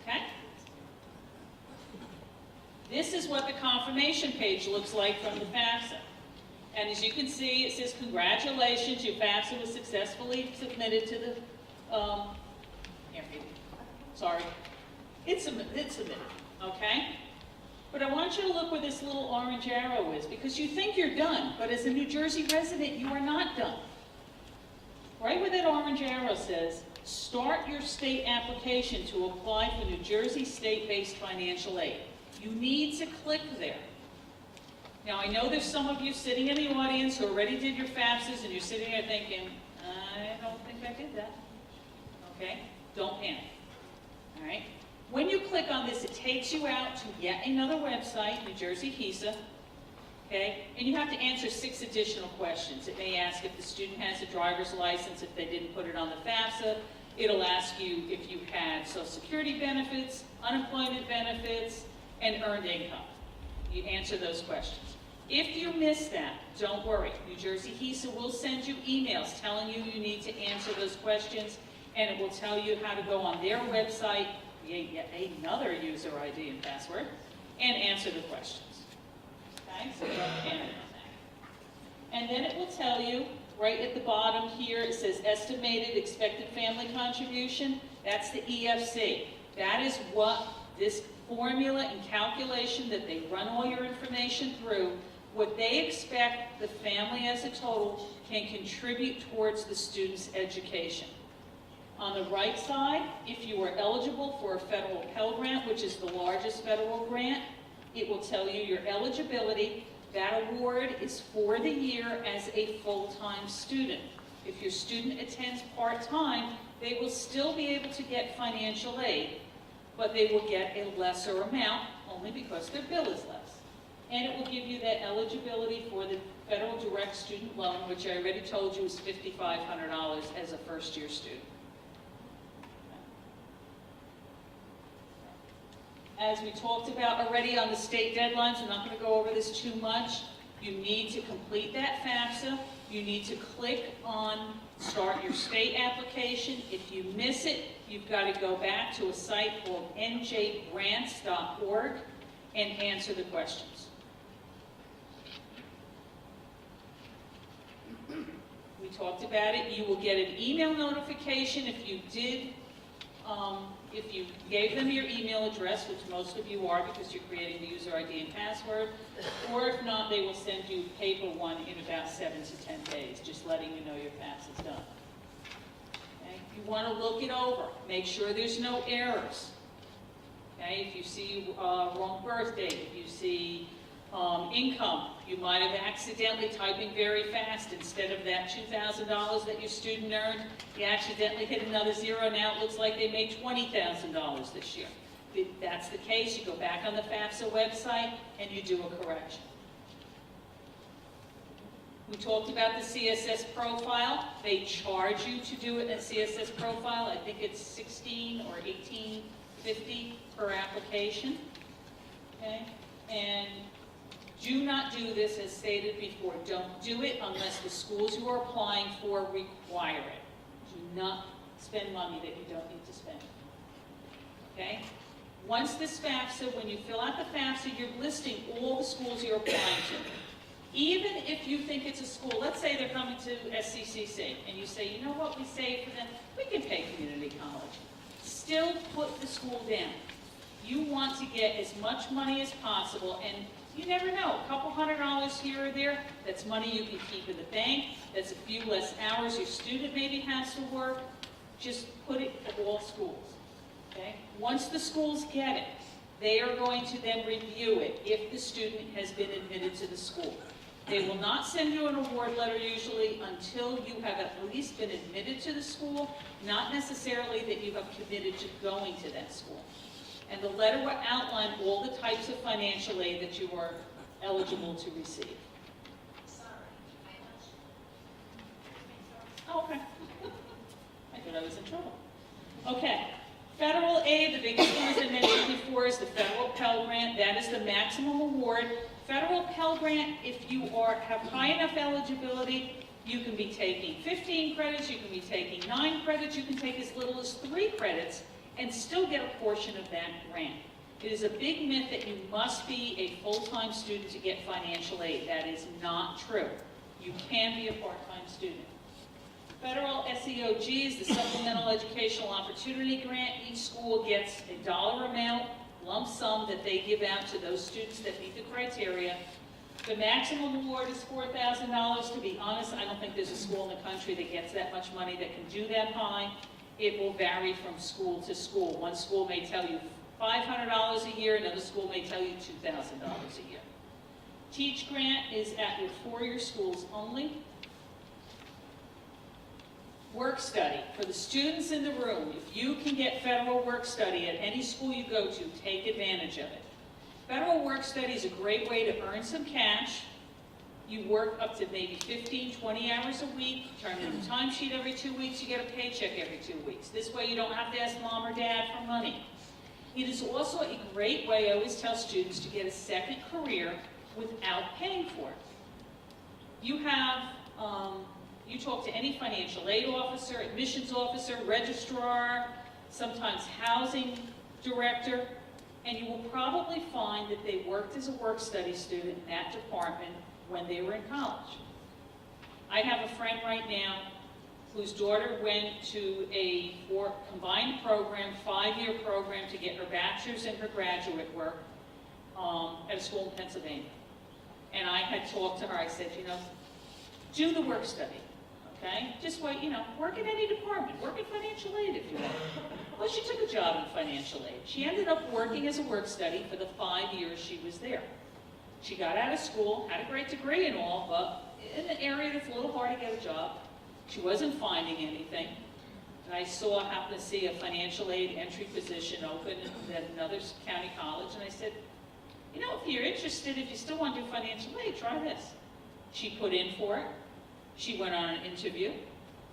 Okay? This is what the confirmation page looks like from the FAFSA. And as you can see, it says, congratulations, your FAFSA was successfully submitted to the, sorry. It's submitted, okay? But I want you to look where this little orange arrow is, because you think you're done, but as a New Jersey resident, you are not done. Right where that orange arrow says, start your state application to apply for New Jersey state-based financial aid. You need to click there. Now, I know there's some of you sitting in the audience who already did your FAFSAs, and you're sitting there thinking, I don't think I did that. Okay? Don't panic. All right? When you click on this, it takes you out to yet another website, New Jersey HESA, okay? And you have to answer 6 additional questions. It may ask if the student has a driver's license, if they didn't put it on the FAFSA. It'll ask you if you had Social Security benefits, unemployment benefits, and earned income. You answer those questions. If you miss that, don't worry. New Jersey HESA will send you emails telling you you need to answer those questions, and it will tell you how to go on their website, yet another user ID and password, and answer the questions. Okay, so don't panic on that. And then it will tell you, right at the bottom here, it says estimated expected family contribution. That's the EFC. That is what this formula and calculation that they run all your information through, what they expect the family as a total can contribute towards the student's education. On the right side, if you are eligible for a federal Pell Grant, which is the largest federal grant, it will tell you your eligibility. That award is for the year as a full-time student. If your student attends part-time, they will still be able to get financial aid, but they will get a lesser amount only because their bill is less. And it will give you that eligibility for the federal direct student loan, which I already told you is $5,500 as a first-year student. As we talked about already on the state deadlines, I'm not going to go over this too much. You need to complete that FAFSA. You need to click on Start Your State Application. If you miss it, you've got to go back to a site called njgrants.org and answer the questions. We talked about it. You will get an email notification if you did. If you gave them your email address, which most of you are because you're creating the user ID and password, or if not, they will send you a paper one in about 7 to 10 days, just letting you know your FAFSA is done. Okay? You want to look it over. Make sure there's no errors. Okay? If you see wrong birth date, if you see income, you might have accidentally typing very fast instead of that $2,000 that your student earned. You accidentally hit another zero. Now it looks like they made $20,000 this year. If that's the case, you go back on the FAFSA website and you do a correction. We talked about the CSS profile. They charge you to do it in a CSS profile. I think it's $16 or $18.50 per application. Okay, and do not do this as stated before. Don't do it unless the schools you are applying for require it. Do not spend money that you don't need to spend. Okay? Once this FAFSA, when you fill out the FAFSA, you're listing all the schools you're applying to. Even if you think it's a school, let's say they're coming to SCCC, and you say, you know what, we save for them, we can pay community college. Still put the school down. You want to get as much money as possible, and you never know, a couple $100 here or there, that's money you can keep in the bank, that's a few less hours your student maybe has to work. Just put it at all schools, okay? Once the schools get it, they are going to then review it if the student has been admitted to the school. They will not send you an award letter usually until you have at least been admitted to the school, not necessarily that you have committed to going to that school. And the letter will outline all the types of financial aid that you are eligible to receive. Sorry, Oh, okay. I thought I was in trouble. Okay. Federal aid, the biggest one, as I mentioned before, is the federal Pell Grant. That is the maximum award. Federal Pell Grant, if you have high enough eligibility, you can be taking 15 credits, you can be taking 9 credits, you can take as little as 3 credits and still get a portion of that grant. It is a big myth that you must be a full-time student to get financial aid. That is not true. You can be a part-time student. Federal SEOG is the Supplemental Educational Opportunity Grant. Each school gets a dollar amount, lump sum, that they give out to those students that meet the criteria. The maximum award is $4,000. To be honest, I don't think there's a school in the country that gets that much money that can do that high. It will vary from school to school. One school may tell you $500 a year, another school may tell you $2,000 a year. Teach Grant is at your 4-year schools only. Work study. For the students in the room, if you can get federal work study at any school you go to, take advantage of it. Federal work study is a great way to earn some cash. You work up to maybe 15, 20 hours a week, turn in a timesheet every 2 weeks, you get a paycheck every 2 weeks. This way you don't have to ask mom or dad for money. It is also a great way, I always tell students, to get a second career without paying for it. You have, you talk to any financial aid officer, admissions officer, registrar, sometimes housing director, and you will probably find that they worked as a work study student in that department when they were in college. I have a friend right now whose daughter went to a combined program, 5-year program, to get her bachelor's and her graduate work at a school in Pennsylvania. And I had talked to her, I said, you know, do the work study. Okay? Just wait, you know, work in any department. Work in financial aid if you want. Well, she took a job in financial aid. She ended up working as a work study for the 5 years she was there. She got out of school, had a great degree and all, but in an area that's a little hard to get a job. She wasn't finding anything. And I happened to see a financial aid entry position open at another county college, and I said, you know, if you're interested, if you still want to do financial aid, try this. She put in for it. She went on an interview.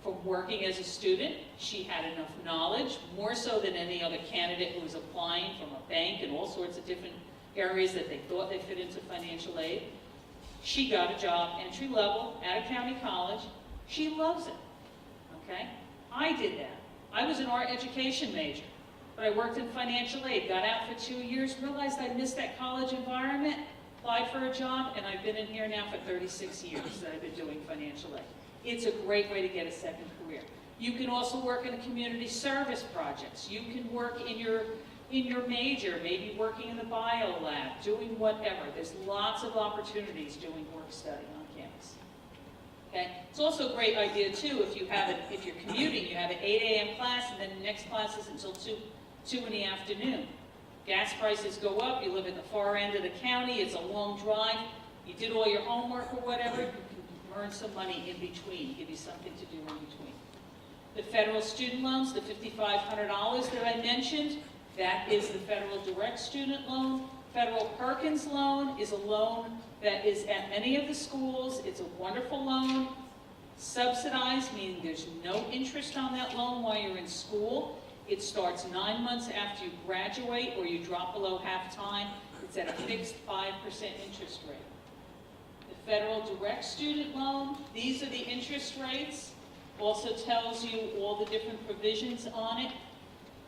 From working as a student, she had enough knowledge, more so than any other candidate who was applying from a bank and all sorts of different areas that they thought they fit into financial aid. She got a job entry level at a county college. She loves it, okay? I did that. I was an art education major, but I worked in financial aid, got out for 2 years, realized I missed that college environment, applied for a job, and I've been in here now for 36 years that I've been doing financial aid. It's a great way to get a second career. You can also work in community service projects. You can work in your major, maybe working in the bio lab, doing whatever. There's lots of opportunities doing work study on campus. Okay? It's also a great idea too if you're commuting, you have an 8 a.m. class and then the next class is until 2 in the afternoon. Gas prices go up, you live at the far end of the county, it's a long drive, you did all your homework or whatever, you can earn some money in between, give you something to do in between. The federal student loans, the $5,500 that I mentioned, that is the federal direct student loan. Federal Perkins loan is a loan that is at many of the schools. It's a wonderful loan, subsidized, meaning there's no interest on that loan while you're in school. It starts 9 months after you graduate or you drop below half-time. It's at a fixed 5% interest rate. The federal direct student loan, these are the interest rates. Also tells you all the different provisions on it.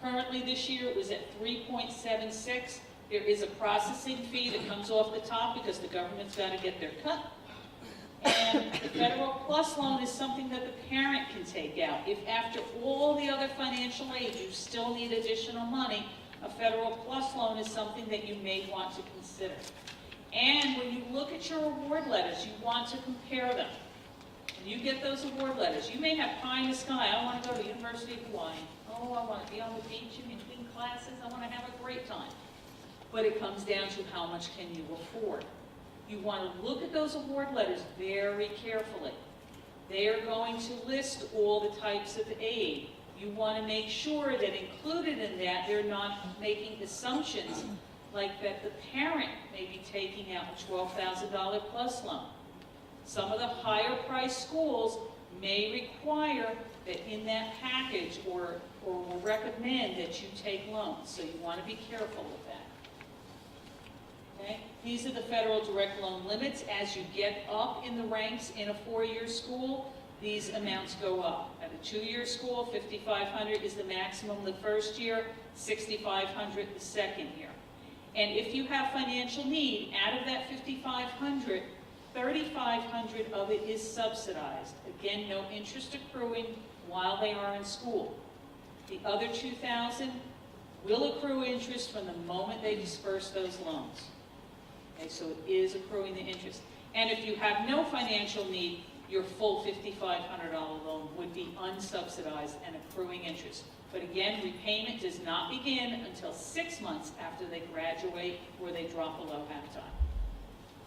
Currently this year it was at 3.76. There is a processing fee that comes off the top because the government's got to get their cut. And the Federal Plus loan is something that the parent can take out. If after all the other financial aid you still need additional money, a Federal Plus loan is something that you may want to consider. And when you look at your award letters, you want to compare them. When you get those award letters, you may have pie in the sky. I want to go to the University of Hawaii. Oh, I want to be on the beach in between classes. I want to have a great time. But it comes down to how much can you afford. You want to look at those award letters very carefully. They are going to list all the types of aid. You want to make sure that included in that, they're not making assumptions like that the parent may be taking out a $12,000 plus loan. Some of the higher priced schools may require that in that package or will recommend that you take loans. So you want to be careful with that. Okay? These are the federal direct loan limits. As you get up in the ranks in a 4-year school, these amounts go up. At a 2-year school, $5,500 is the maximum the first year, $6,500 the second year. And if you have financial need, out of that $5,500, $3,500 of it is subsidized. Again, no interest accruing while they are in school. The other $2,000 will accrue interest from the moment they disperse those loans. Okay, so it is accruing the interest. And if you have no financial need, your full $5,500 loan would be unsubsidized and accruing interest. But again, repayment does not begin until 6 months after they graduate or they drop below half-time.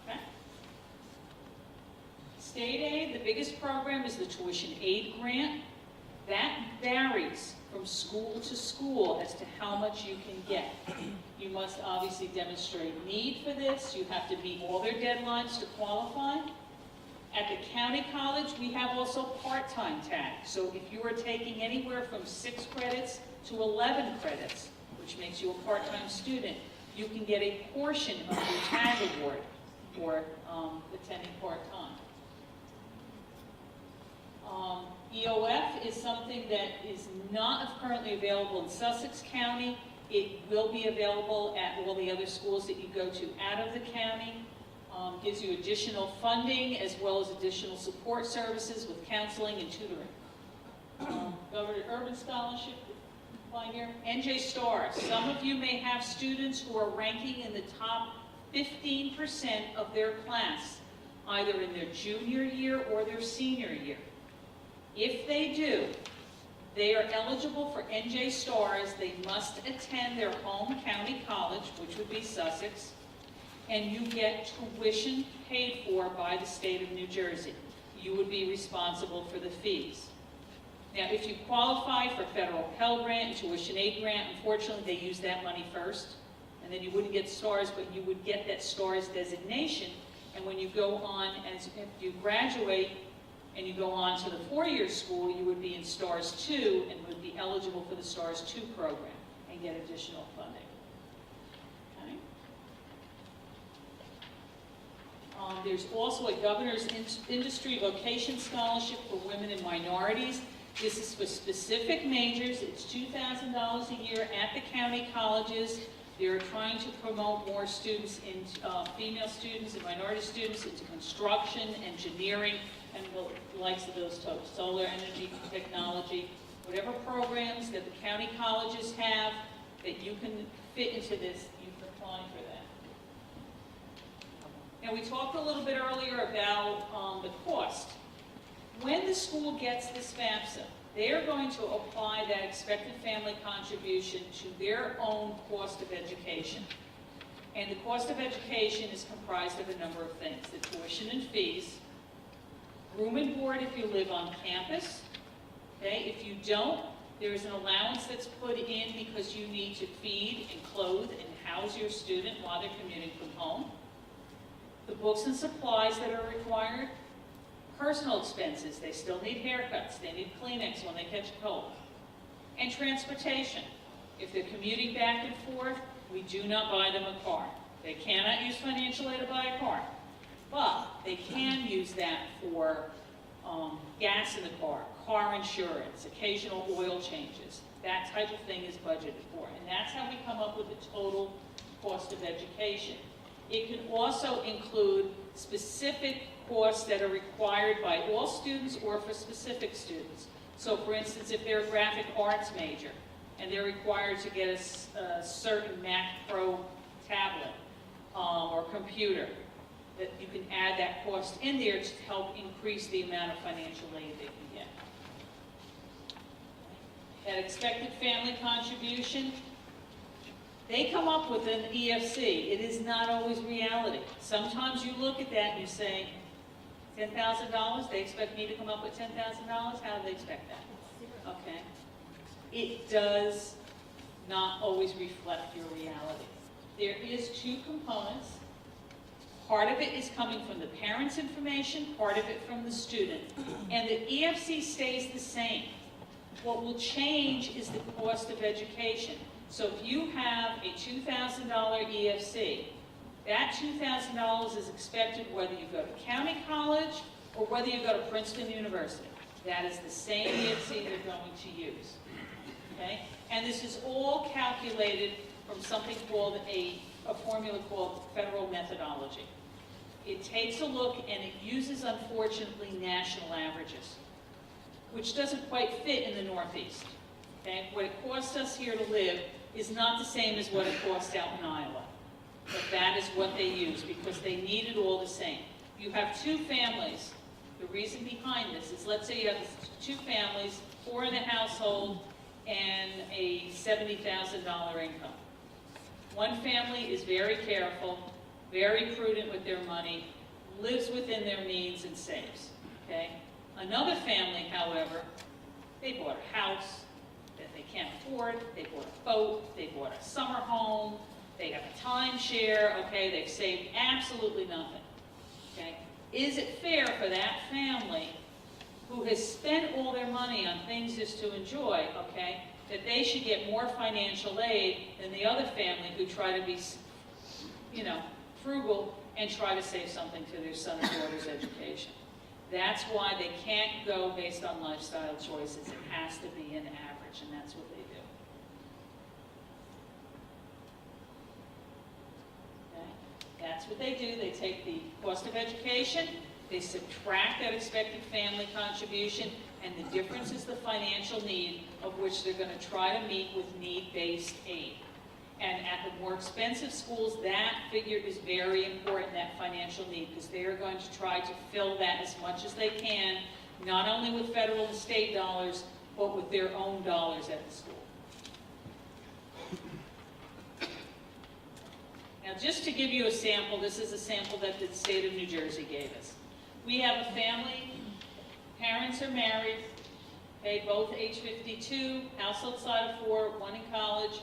Okay? State aid, the biggest program is the tuition aid grant. That varies from school to school as to how much you can get. You must obviously demonstrate need for this. You have to meet all their deadlines to qualify. At the county college, we have also part-time tag. So if you are taking anywhere from 6 credits to 11 credits, which makes you a part-time student, you can get a portion of your tag award for attending part-time. EOF is something that is not currently available in Sussex County. It will be available at all the other schools that you go to out of the county. Gives you additional funding as well as additional support services with counseling and tutoring. Governor Urban Scholarship, line here. NJ Stars. Some of you may have students who are ranking in the top 15% of their class, either in their junior year or their senior year. If they do, they are eligible for NJ Stars. They must attend their home county college, which would be Sussex, and you get tuition paid for by the state of New Jersey. You would be responsible for the fees. Now, if you qualify for federal Pell Grant and tuition aid grant, unfortunately, they use that money first, and then you wouldn't get STARS, but you would get that STARS designation, and when you go on, if you graduate, and you go on to the 4-year school, you would be in STARS 2 and would be eligible for the STARS 2 program and get additional funding. Okay. There's also a Governor's Industry Vocation Scholarship for women and minorities. This is for specific majors. It's $2,000 a year at the county colleges. They're trying to promote more students, female students and minority students into construction, engineering, and the likes of those types, solar energy technology, whatever programs that the county colleges have that you can fit into this, you can apply for that. Now, we talked a little bit earlier about the cost. When the school gets this FAFSA, they're going to apply that expected family contribution to their own cost of education. And the cost of education is comprised of a number of things: the tuition and fees, room and board if you live on campus. Okay, if you don't, there's an allowance that's put in because you need to feed and clothe and house your student while they're commuting from home. The books and supplies that are required, personal expenses, they still need haircuts, they need Kleenex when they catch a cold, and transportation. If they're commuting back and forth, we do not buy them a car. They cannot use financial aid to buy a car, but they can use that for gas in the car insurance, occasional oil changes. That type of thing is budgeted for, and that's how we come up with the total cost of education. It can also include specific course that are required by all students or for specific students. So for instance, if they're a graphic arts major and they're required to get a certain Mac Pro tablet or computer, that you can add that cost in there to help increase the amount of financial aid they can get. That expected family contribution, They come up with an EFC. It is not always reality. Sometimes you look at that and you say, $10,000, they expect me to come up with $10,000? How do they expect that? Okay. It does not always reflect your reality. There is two components. Part of it is coming from the parent's information, part of it from the student. And the EFC stays the same. What will change is the cost of education. So if you have a $2,000 EFC, that $2,000 is expected whether you go to county college or whether you go to Princeton University. That is the same EFC they're going to use. Okay? And this is all calculated from something called a formula called federal methodology. It takes a look and it uses, unfortunately, national averages, which doesn't quite fit in the Northeast. Okay? What it costs us here to live is not the same as what it costs out in Iowa. But that is what they use because they need it all the same. You have two families. The reason behind this is, let's say you have two families, 4 in a household, and a $70,000 income. One family is very careful, very prudent with their money, lives within their means and saves. Okay? Another family, however, they bought a house that they can't afford, they bought a boat, they bought a summer home, they have a timeshare, okay, they've saved absolutely nothing. Okay? Is it fair for that family who has spent all their money on things just to enjoy, okay, that they should get more financial aid than the other family who try to be, frugal and try to save something to their son or daughter's education? That's why they can't go based on lifestyle choices. It has to be an average, and that's what they do. Okay? That's what they do. They take the cost of education, they subtract that expected family contribution, and the difference is the financial need of which they're going to try to meet with need-based aid. And at the more expensive schools, that figure is very important, that financial need, because they are going to try to fill that as much as they can, not only with federal and state dollars, but with their own dollars at the school. Now, just to give you a sample, this is a sample that the state of New Jersey gave us. We have a family, parents are married, okay, both age 52, household side of 4, one in college.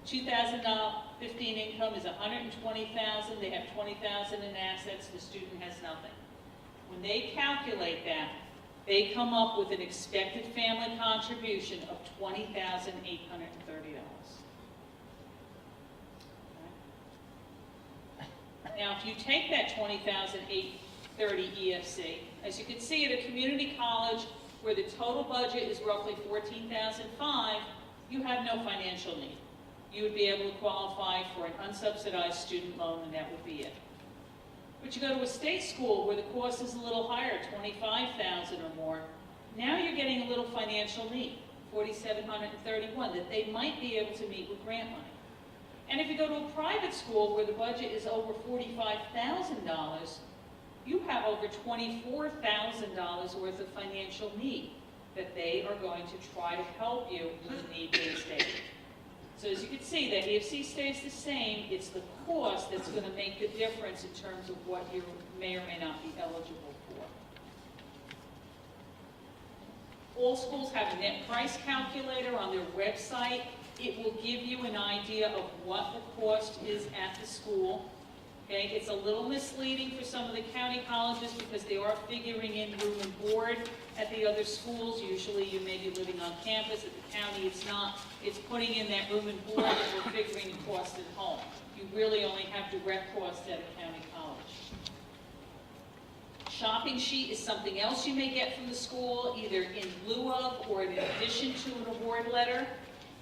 2015 income is $120,000. They have $20,000 in assets. The student has nothing. When they calculate that, they come up with an expected family contribution of $20,830. Okay. Now, if you take that $20,830 EFC, as you can see at a community college where the total budget is roughly $14,500, you have no financial need. You would be able to qualify for an unsubsidized student loan, and that would be it. But you go to a state school where the cost is a little higher, $25,000 or more. Now you're getting a little financial need, $4,731, that they might be able to meet with grant money. And if you go to a private school where the budget is over $45,000, you have over $24,000 worth of financial need that they are going to try to help you with need-based aid. So as you can see, the EFC stays the same. It's the cost that's going to make the difference in terms of what you may or may not be eligible for. All schools have a net price calculator on their website. It will give you an idea of what the cost is at the school. Okay, it's a little misleading for some of the county colleges because they are figuring in room and board at the other schools. Usually you may be living on campus. At the county it's not. It's putting in that room and board and we're figuring the cost at home. You really only have direct costs at a county college. Shopping sheet is something else you may get from the school, either in lieu of or in addition to an award letter.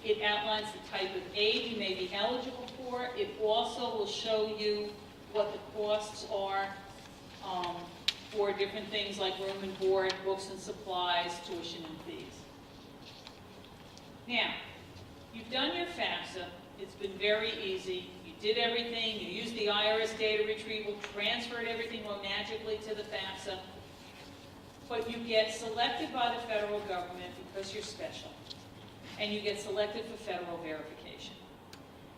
It outlines the type of aid you may be eligible for. It also will show you what the costs are for different things like room and board, books and supplies, tuition and fees. Now, you've done your FAFSA. It's been very easy. You did everything. You used the IRS data retrieval, transferred everything magically to the FAFSA. But you get selected by the federal government because you're special. And you get selected for federal verification.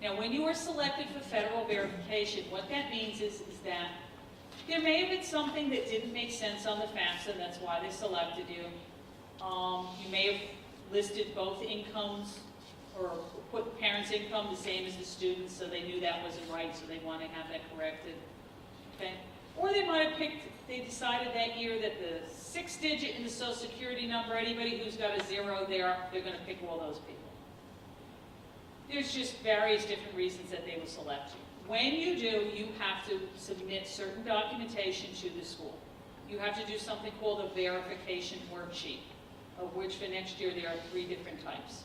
Now, when you are selected for federal verification, what that means is that there may have been something that didn't make sense on the FAFSA, that's why they selected you. You may have listed both incomes or put parents' income the same as the students, so they knew that wasn't right, so they want to have that corrected. Okay? Or they might have they decided that year that the 6th digit in the Social Security number, anybody who's got a 0 there, they're going to pick all those people. There's just various different reasons that they will select you. When you do, you have to submit certain documentation to the school. You have to do something called a verification worksheet, of which for next year there are 3 different types.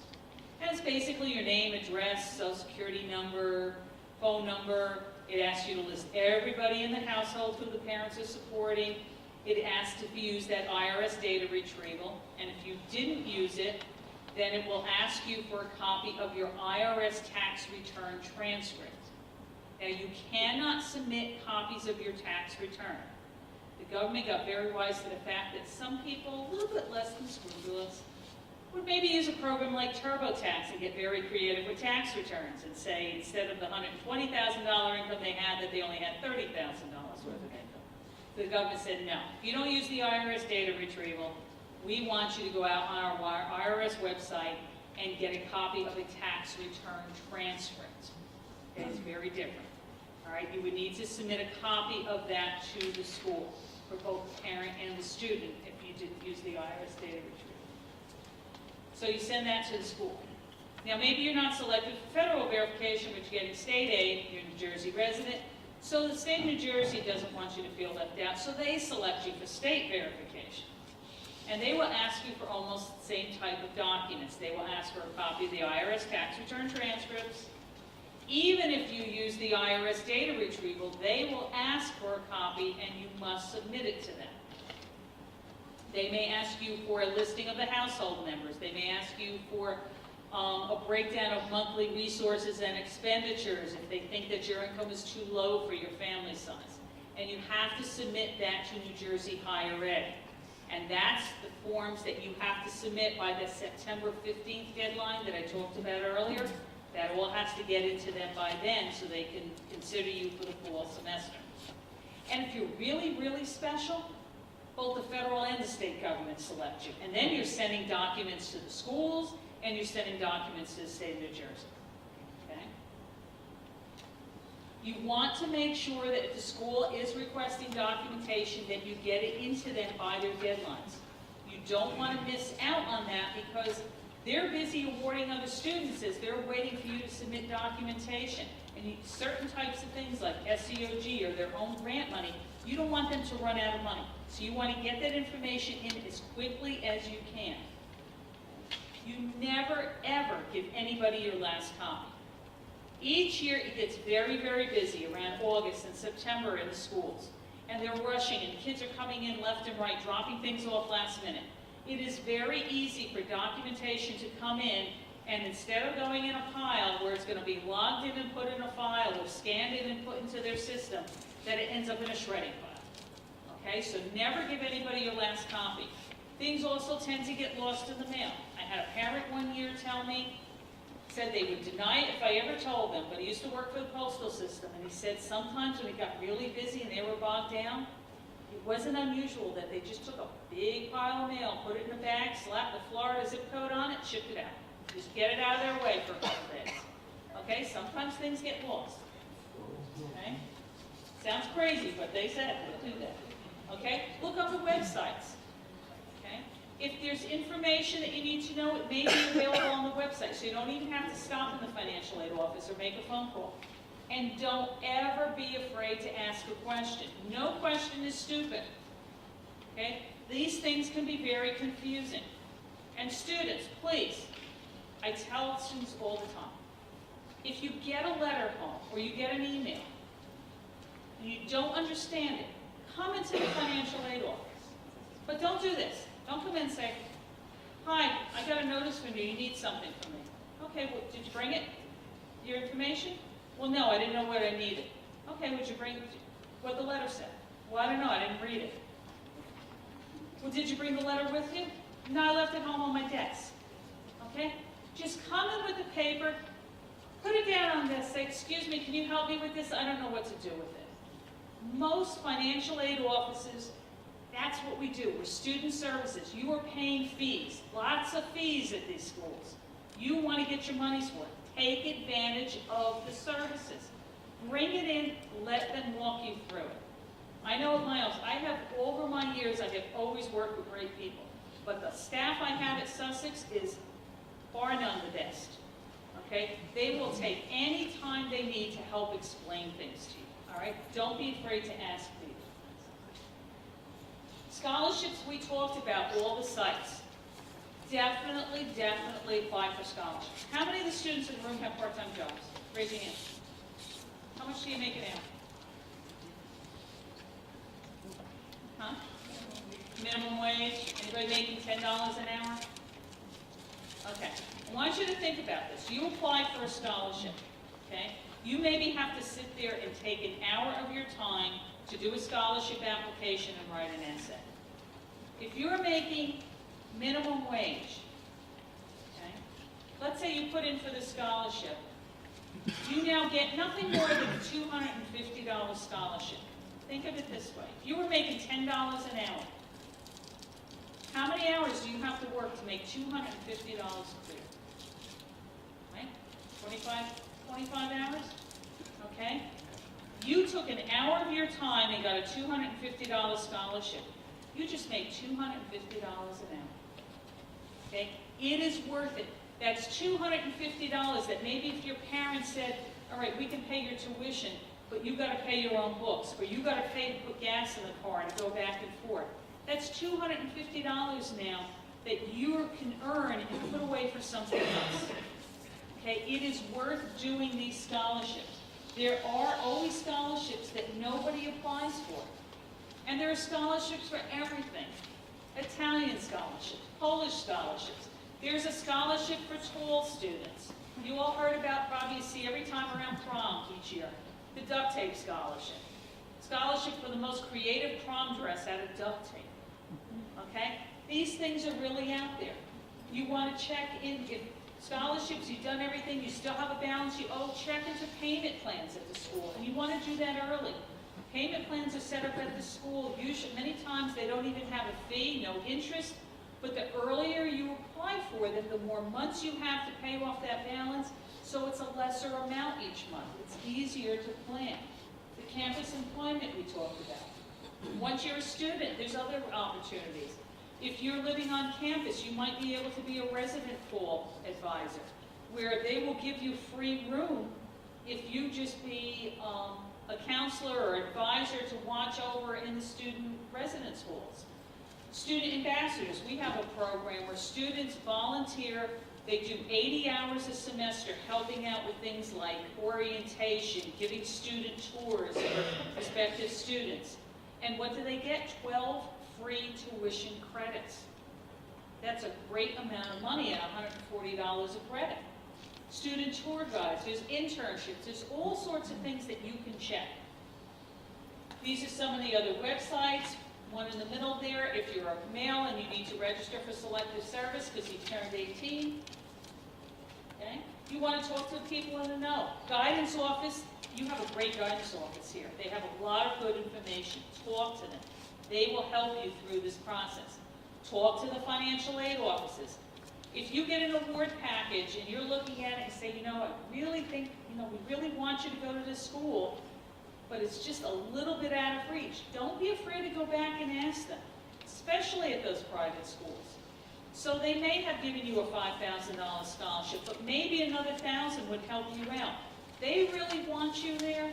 And it's basically your name, address, Social Security number, phone number. It asks you to list everybody in the household who the parents are supporting. It asks if you use that IRS data retrieval. And if you didn't use it, then it will ask you for a copy of your IRS tax return transcript. Now, you cannot submit copies of your tax return. The government got very wise to the fact that some people, a little bit less than scrupulous, would maybe use a program like TurboTax and get very creative with tax returns and say instead of the $120,000 income they had, that they only had $30,000 worth of income. So the government said, no, if you don't use the IRS data retrieval, we want you to go out on our IRS website and get a copy of a tax return transcript. Okay, it's very different. All right, you would need to submit a copy of that to the school for both the parent and the student if you didn't use the IRS data retrieval. So you send that to the school. Now maybe you're not selected for federal verification, but you're getting state aid, you're a New Jersey resident, so the state of New Jersey doesn't want you to feel left out, so they select you for state verification. And they will ask you for almost the same type of documents. They will ask for a copy of the IRS tax return transcripts. Even if you use the IRS data retrieval, they will ask for a copy and you must submit it to them. They may ask you for a listing of the household members. They may ask you for a breakdown of monthly resources and expenditures if they think that your income is too low for your family size. And you have to submit that to New Jersey Higher Ed. And that's the forms that you have to submit by the September 15th deadline that I talked about earlier. That all has to get into them by then so they can consider you for the fall semester. And if you're really, really special, both the federal and the state government select you. And then you're sending documents to the schools and you're sending documents to the state of New Jersey. Okay? You want to make sure that if the school is requesting documentation that you get it into them by their deadlines. You don't want to miss out on that because they're busy awarding other students as they're waiting for you to submit documentation. And certain types of things like SEOG or their own grant money, you don't want them to run out of money. So you want to get that information in as quickly as you can. You never, ever give anybody your last copy. Each year it gets very, very busy around August and September in the schools. And they're rushing and kids are coming in left and right, dropping things off last minute. It is very easy for documentation to come in, and instead of going in a pile where it's going to be logged in and put in a file or scanned in and put into their system, that it ends up in a shredding file. Okay, so never give anybody your last copy. Things also tend to get lost in the mail. I had a parent one year tell me, said they would deny it if I ever told them, but he used to work for the postal system, and he said sometimes when it got really busy and they were bogged down, it wasn't unusual that they just took a big pile of mail, put it in a bag, slapped the Florida zip code on it, shipped it out. Just get it out of their way for a couple days. Okay, sometimes things get lost. Okay? Sounds crazy, but they said they'll do that. Okay? Look up the websites. Okay? If there's information that you need to know, it may be available on the website, so you don't even have to stop in the financial aid office or make a phone call. And don't ever be afraid to ask a question. No question is stupid. Okay? These things can be very confusing. And students, please, I tell students all the time, if you get a letter home or you get an email and you don't understand it, come into the financial aid office. But don't do this. Don't come in and say, hi, I got a notice from you. You need something from me. Okay, well, did you bring it? Your information? Well, no, I didn't know what I needed. Okay, would you bring what the letter said? Well, I don't know, I didn't read it. Well, did you bring the letter with you? No, I left it home on my desk. Okay? Just come in with the paper, Put it down on this, say, excuse me, can you help me with this? I don't know what to do with it. Most financial aid offices, that's what we do. We're student services. You are paying fees, lots of fees at these schools. You want to get your money's worth. Take advantage of the services. Bring it in, let them walk you through it. I know at my office, over my years, I have always worked with great people. But the staff I have at Sussex is bar none the best. Okay? They will take any time they need to help explain things to you. All right? Don't be afraid to ask people. Scholarships, we talked about all the sites. Definitely apply for scholarships. How many of the students in the room have part-time jobs? Raise your hand. How much do you make an hour? Huh? Minimum wage? Anybody making $10 an hour? Okay. I want you to think about this. You apply for a scholarship, okay? You maybe have to sit there and take an hour of your time to do a scholarship application and write an essay. If you're making minimum wage, okay? Let's say you put in for the scholarship. You now get nothing more than a $250 scholarship. Think of it this way. If you were making $10 an hour, how many hours do you have to work to make $250 clear? Right? 25 hours? Okay? You took an hour of your time and got a $250 scholarship. You just made $250 an hour. Okay? It is worth it. That's $250 that maybe if your parents said, all right, we can pay your tuition, but you've got to pay your own books, or you've got to pay to put gas in the car to go back and forth. That's $250 now that you can earn and put away for something else. Okay, it is worth doing these scholarships. There are always scholarships that nobody applies for. And there are scholarships for everything. Italian scholarships, Polish scholarships. There's a scholarship for tall students. You all heard about, probably you see every time around prom each year, the duct tape scholarship. Scholarship for the most creative prom dress out of duct tape. Okay? These things are really out there. You want to check in, if scholarships, you've done everything, you still have a balance, check into payment plans at the school, and you want to do that early. Payment plans are set up at the school. Usually, many times they don't even have a fee, no interest, but the earlier you apply for them, the more months you have to pay off that balance, so it's a lesser amount each month. It's easier to plan. The campus employment we talked about. Once you're a student, there's other opportunities. If you're living on campus, you might be able to be a resident hall advisor, where they will give you free room if you just be a counselor or advisor to watch over in the student residence halls. Student ambassadors, we have a program where students volunteer. They do 80 hours a semester helping out with things like orientation, giving student tours for prospective students. And what do they get? 12 free tuition credits. That's a great amount of money at $140 a credit. Student tour guides, there's internships, there's all sorts of things that you can check. These are some of the other websites. One in the middle there, if you're a male and you need to register for selective service because you turned 18. Okay? You want to talk to people in the know. Guidance office, you have a great guidance office here. They have a lot of good information. Talk to them. They will help you through this process. Talk to the financial aid offices. If you get an award package and you're looking at it and say, I really think, we really want you to go to this school, but it's just a little bit out of reach. Don't be afraid to go back and ask them, especially at those private schools. So they may have given you a $5,000 scholarship, but maybe another $1,000 would help you out. They really want you there,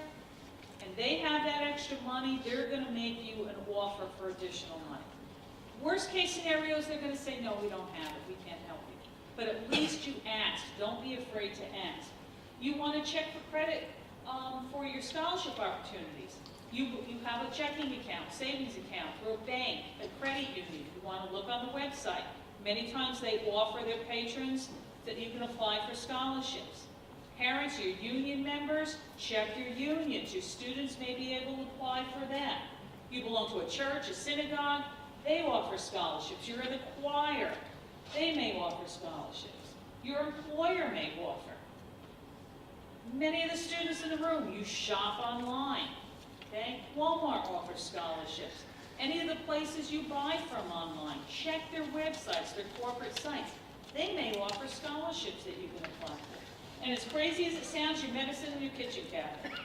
and they have that extra money, they're going to make you an offer for additional money. Worst case scenarios, they're going to say, no, we don't have it, we can't help you. But at least you asked. Don't be afraid to ask. You want to check for credit for your scholarship opportunities. You have a checking account, savings account, through a bank, a credit union. You want to look on the website. Many times they offer their patrons that you can apply for scholarships. Parents, your union members, check your unions. Your students may be able to apply for that. You belong to a church, a synagogue, they offer scholarships. You're in the choir, they may offer scholarships. Your employer may offer. Many of the students in the room, you shop online, okay? Walmart offers scholarships. Any of the places you buy from online, check their websites, their corporate sites. They may offer scholarships that you can apply for. And as crazy as it sounds, your medicine in your kitchen cabinet.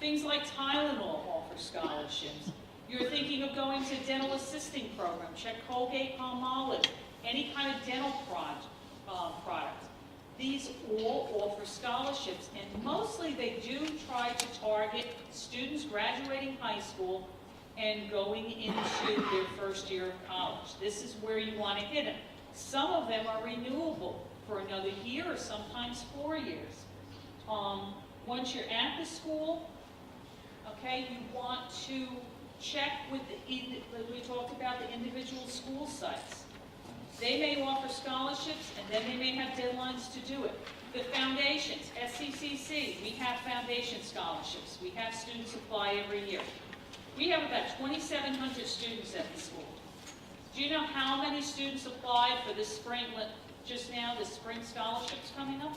Things like Tylenol offer scholarships. You're thinking of going to a dental assisting program, check Colgate, Palmolive, any kind of dental product. These all offer scholarships, and mostly they do try to target students graduating high school and going into their first year of college. This is where you want to hit them. Some of them are renewable for another year or sometimes 4 years. Once you're at the school, okay, you want to check with we talked about the individual school sites. They may offer scholarships, and then they may have deadlines to do it. The foundations, SCCC, we have foundation scholarships. We have students apply every year. We have about 2,700 students at the school. Do you know how many students applied for this spring, just now, the spring scholarships coming up?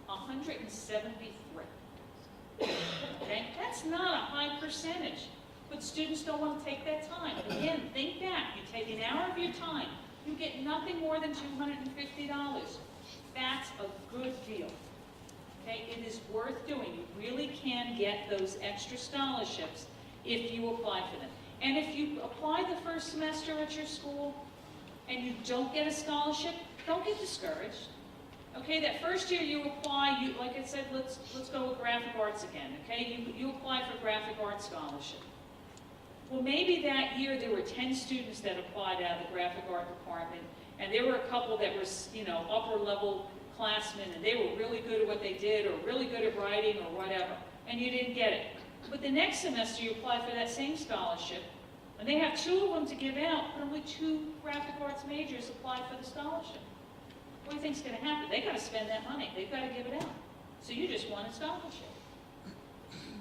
173. Okay, that's not a high percentage, but students don't want to take that time. Again, think back. You take an hour of your time, you get nothing more than $250. That's a good deal. Okay, it is worth doing. You really can get those extra scholarships if you apply for them. And if you apply the first semester at your school and you don't get a scholarship, don't get discouraged. Okay, that first year you apply, like I said, let's go with graphic arts again, okay? You apply for graphic arts scholarship. Well, maybe that year there were 10 students that applied out of the graphic art department, and there were a couple that were, upper level classmen, and they were really good at what they did, or really good at writing, or whatever, and you didn't get it. But the next semester you apply for that same scholarship, and they have 2 of them to give out, but only 2 graphic arts majors applied for the scholarship. What do you think's going to happen? They've got to spend that money. They've got to give it out. So you just want a scholarship.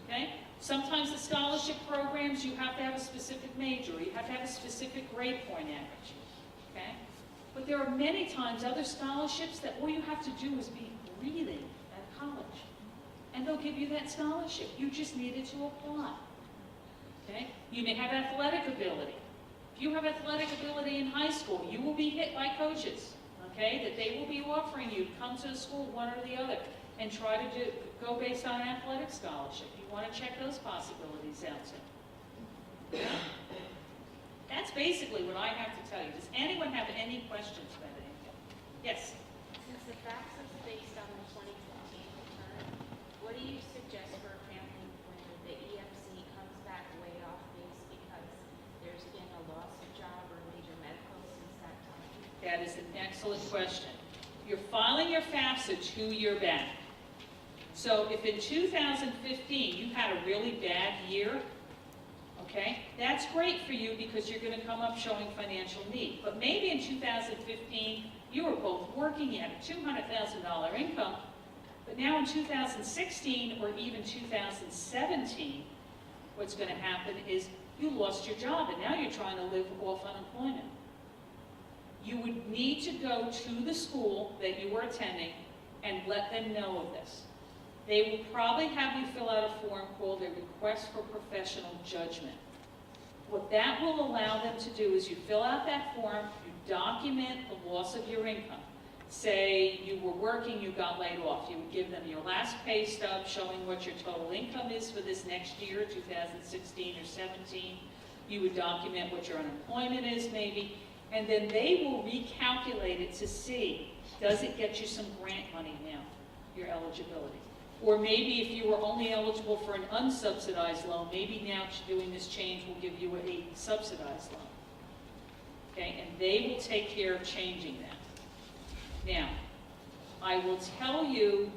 Okay? Sometimes the scholarship programs, you have to have a specific major. You have to have a specific grade point average. Okay? But there are many times other scholarships that all you have to do is be breathing at college. And they'll give you that scholarship. You just needed to apply. Okay? You may have athletic ability. If you have athletic ability in high school, you will be hit by coaches. Okay, that they will be offering you to come to the school, one or the other, and try to go based on an athletic scholarship. You want to check those possibilities out too. Yeah? That's basically what I have to tell you. Does anyone have any questions about anything? Yes? Since the FAFSA is based on the 2015 return, what do you suggest for a family when the EFC comes back way off base because there's been a loss of job or major medical since that time? That is an excellent question. You're filing your FAFSA 2 year back. So if in 2015 you had a really bad year, okay, that's great for you because you're going to come up showing financial need. But maybe in 2015 you were both working, you had a $200,000 income, but now in 2016 or even 2017, what's going to happen is you lost your job and now you're trying to live off unemployment. You would need to go to the school that you were attending and let them know of this. They will probably have you fill out a form called a request for professional judgment. What that will allow them to do is you fill out that form, you document the loss of your income. Say you were working, you got laid off. You would give them your last pay stub showing what your total income is for this next year, 2016 or 17. You would document what your unemployment is maybe. And then they will recalculate it to see, does it get you some grant money now, your eligibility? Or maybe if you were only eligible for an unsubsidized loan, maybe now doing this change will give you a subsidized loan. Okay, and they will take care of changing that. Now, I will tell you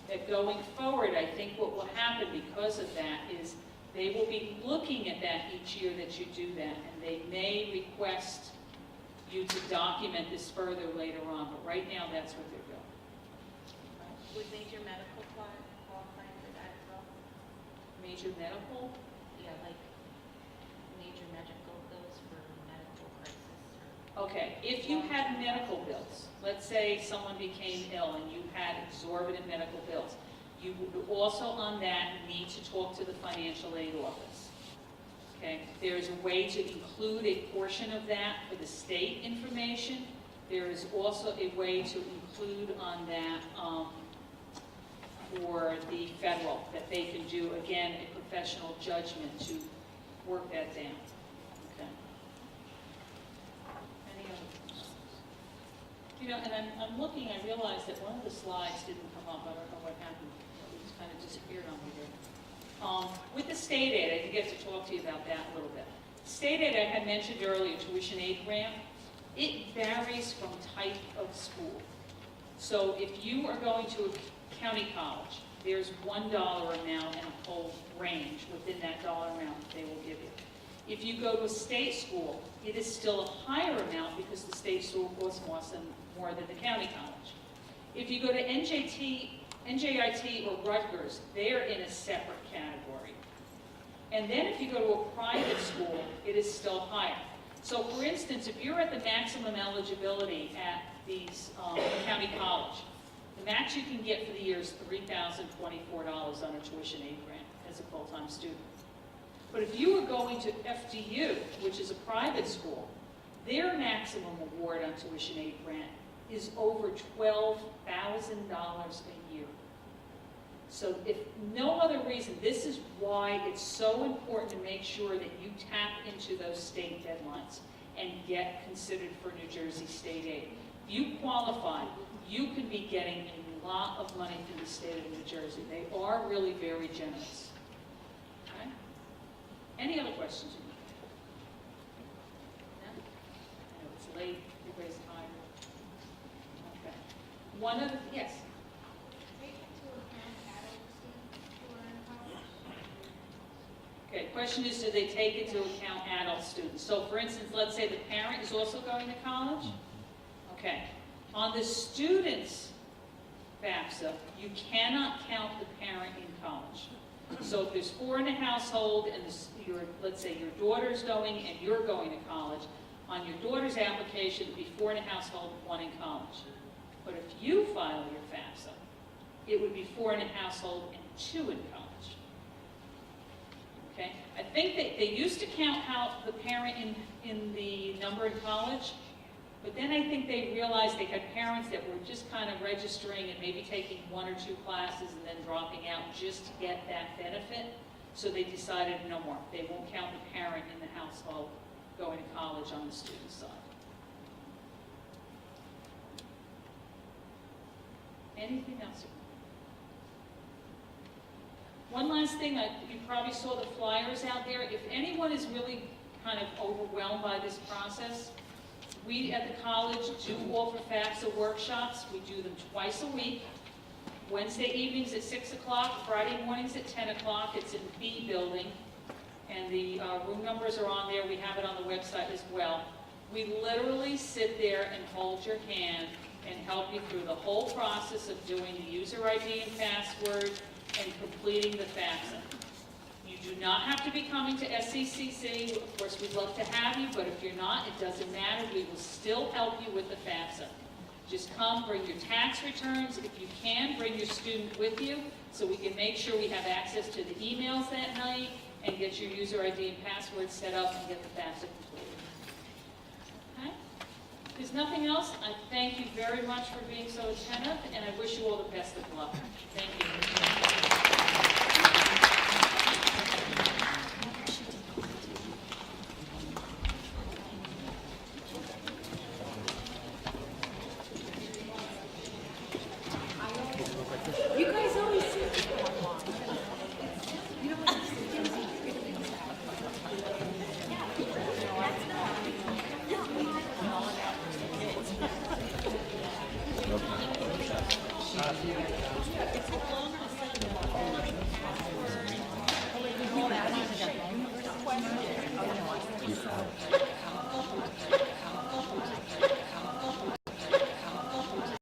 that going forward, I think what will happen because of that is they will be looking at that each year that you do that, and they may request you to document this further later on, but right now that's what they're doing. Would major medical qualify for that as well? Major medical? Yeah, like major medical goes for medical crisis or... Okay, if you had medical bills, let's say someone became ill and you had exorbitant medical bills, you would also on that need to talk to the financial aid office. Okay, there is a way to include a portion of that for the state information. There is also a way to include on that for the federal, that they can do, again, a professional judgment to work that down. Okay. Any other questions? You know, and I'm looking, I realized that one of the slides didn't come up. I don't know what happened. It just kind of disappeared on me there. With the state aid, I did get to talk to you about that a little bit. State aid, I had mentioned earlier, tuition aid grant, it varies from type of school. So if you are going to a county college, there's $1 amount and a whole range within that dollar amount that they will give you. If you go to a state school, it is still a higher amount because the state school costs more than the county college. If you go to NJIT or Rutgers, they're in a separate category. And then if you go to a private school, it is still higher. So for instance, if you're at the maximum eligibility at these county college, the max you can get for the year is $3,024 on a tuition aid grant as a full-time student. But if you were going to FDU, which is a private school, their maximum award on tuition aid grant is over $12,000 a year. So if no other reason, this is why it's so important to make sure that you tap into those state deadlines and get considered for New Jersey state aid. If you qualify, you could be getting a lot of money through the state of New Jersey. They are really very generous. Okay? Any other questions? No? I know it's late, everybody's tired. Okay. One of the, yes? Take into account adult students who are in college? Okay, question is, do they take into account adult students? So for instance, let's say the parent is also going to college? Okay. On the student's FAFSA, you cannot count the parent in college. So if there's 4 in a household and let's say your daughter's going and you're going to college, on your daughter's application, it would be 4 in a household, 1 in college. But if you file your FAFSA, it would be 4 in a household and 2 in college. Okay? I think they used to count the parent in the number in college, but then I think they realized they had parents that were just kind of registering and maybe taking 1 or 2 classes and then dropping out just to get that benefit. So they decided no more. They won't count the parent in the household going to college on the student side. Anything else? One last thing, you probably saw the flyers out there. If anyone is really kind of overwhelmed by this process, we at the college do offer FAFSA workshops. We do them twice a week. Wednesday evenings at 6 o'clock, Friday mornings at 10 o'clock. It's in B building, and the room numbers are on there. We have it on the website as well. We literally sit there and hold your hand and help you through the whole process of doing the user ID and password and completing the FAFSA. You do not have to be coming to SCCC. Of course, we'd love to have you, but if you're not, it doesn't matter. We will still help you with the FAFSA. Just come, bring your tax returns. If you can, bring your student with you so we can make sure we have access to the emails that night and get your user ID and password set up and get the FAFSA completed. Okay? If there's nothing else, I thank you very much for being so attentive, and I wish you all the best of luck. Thank you. You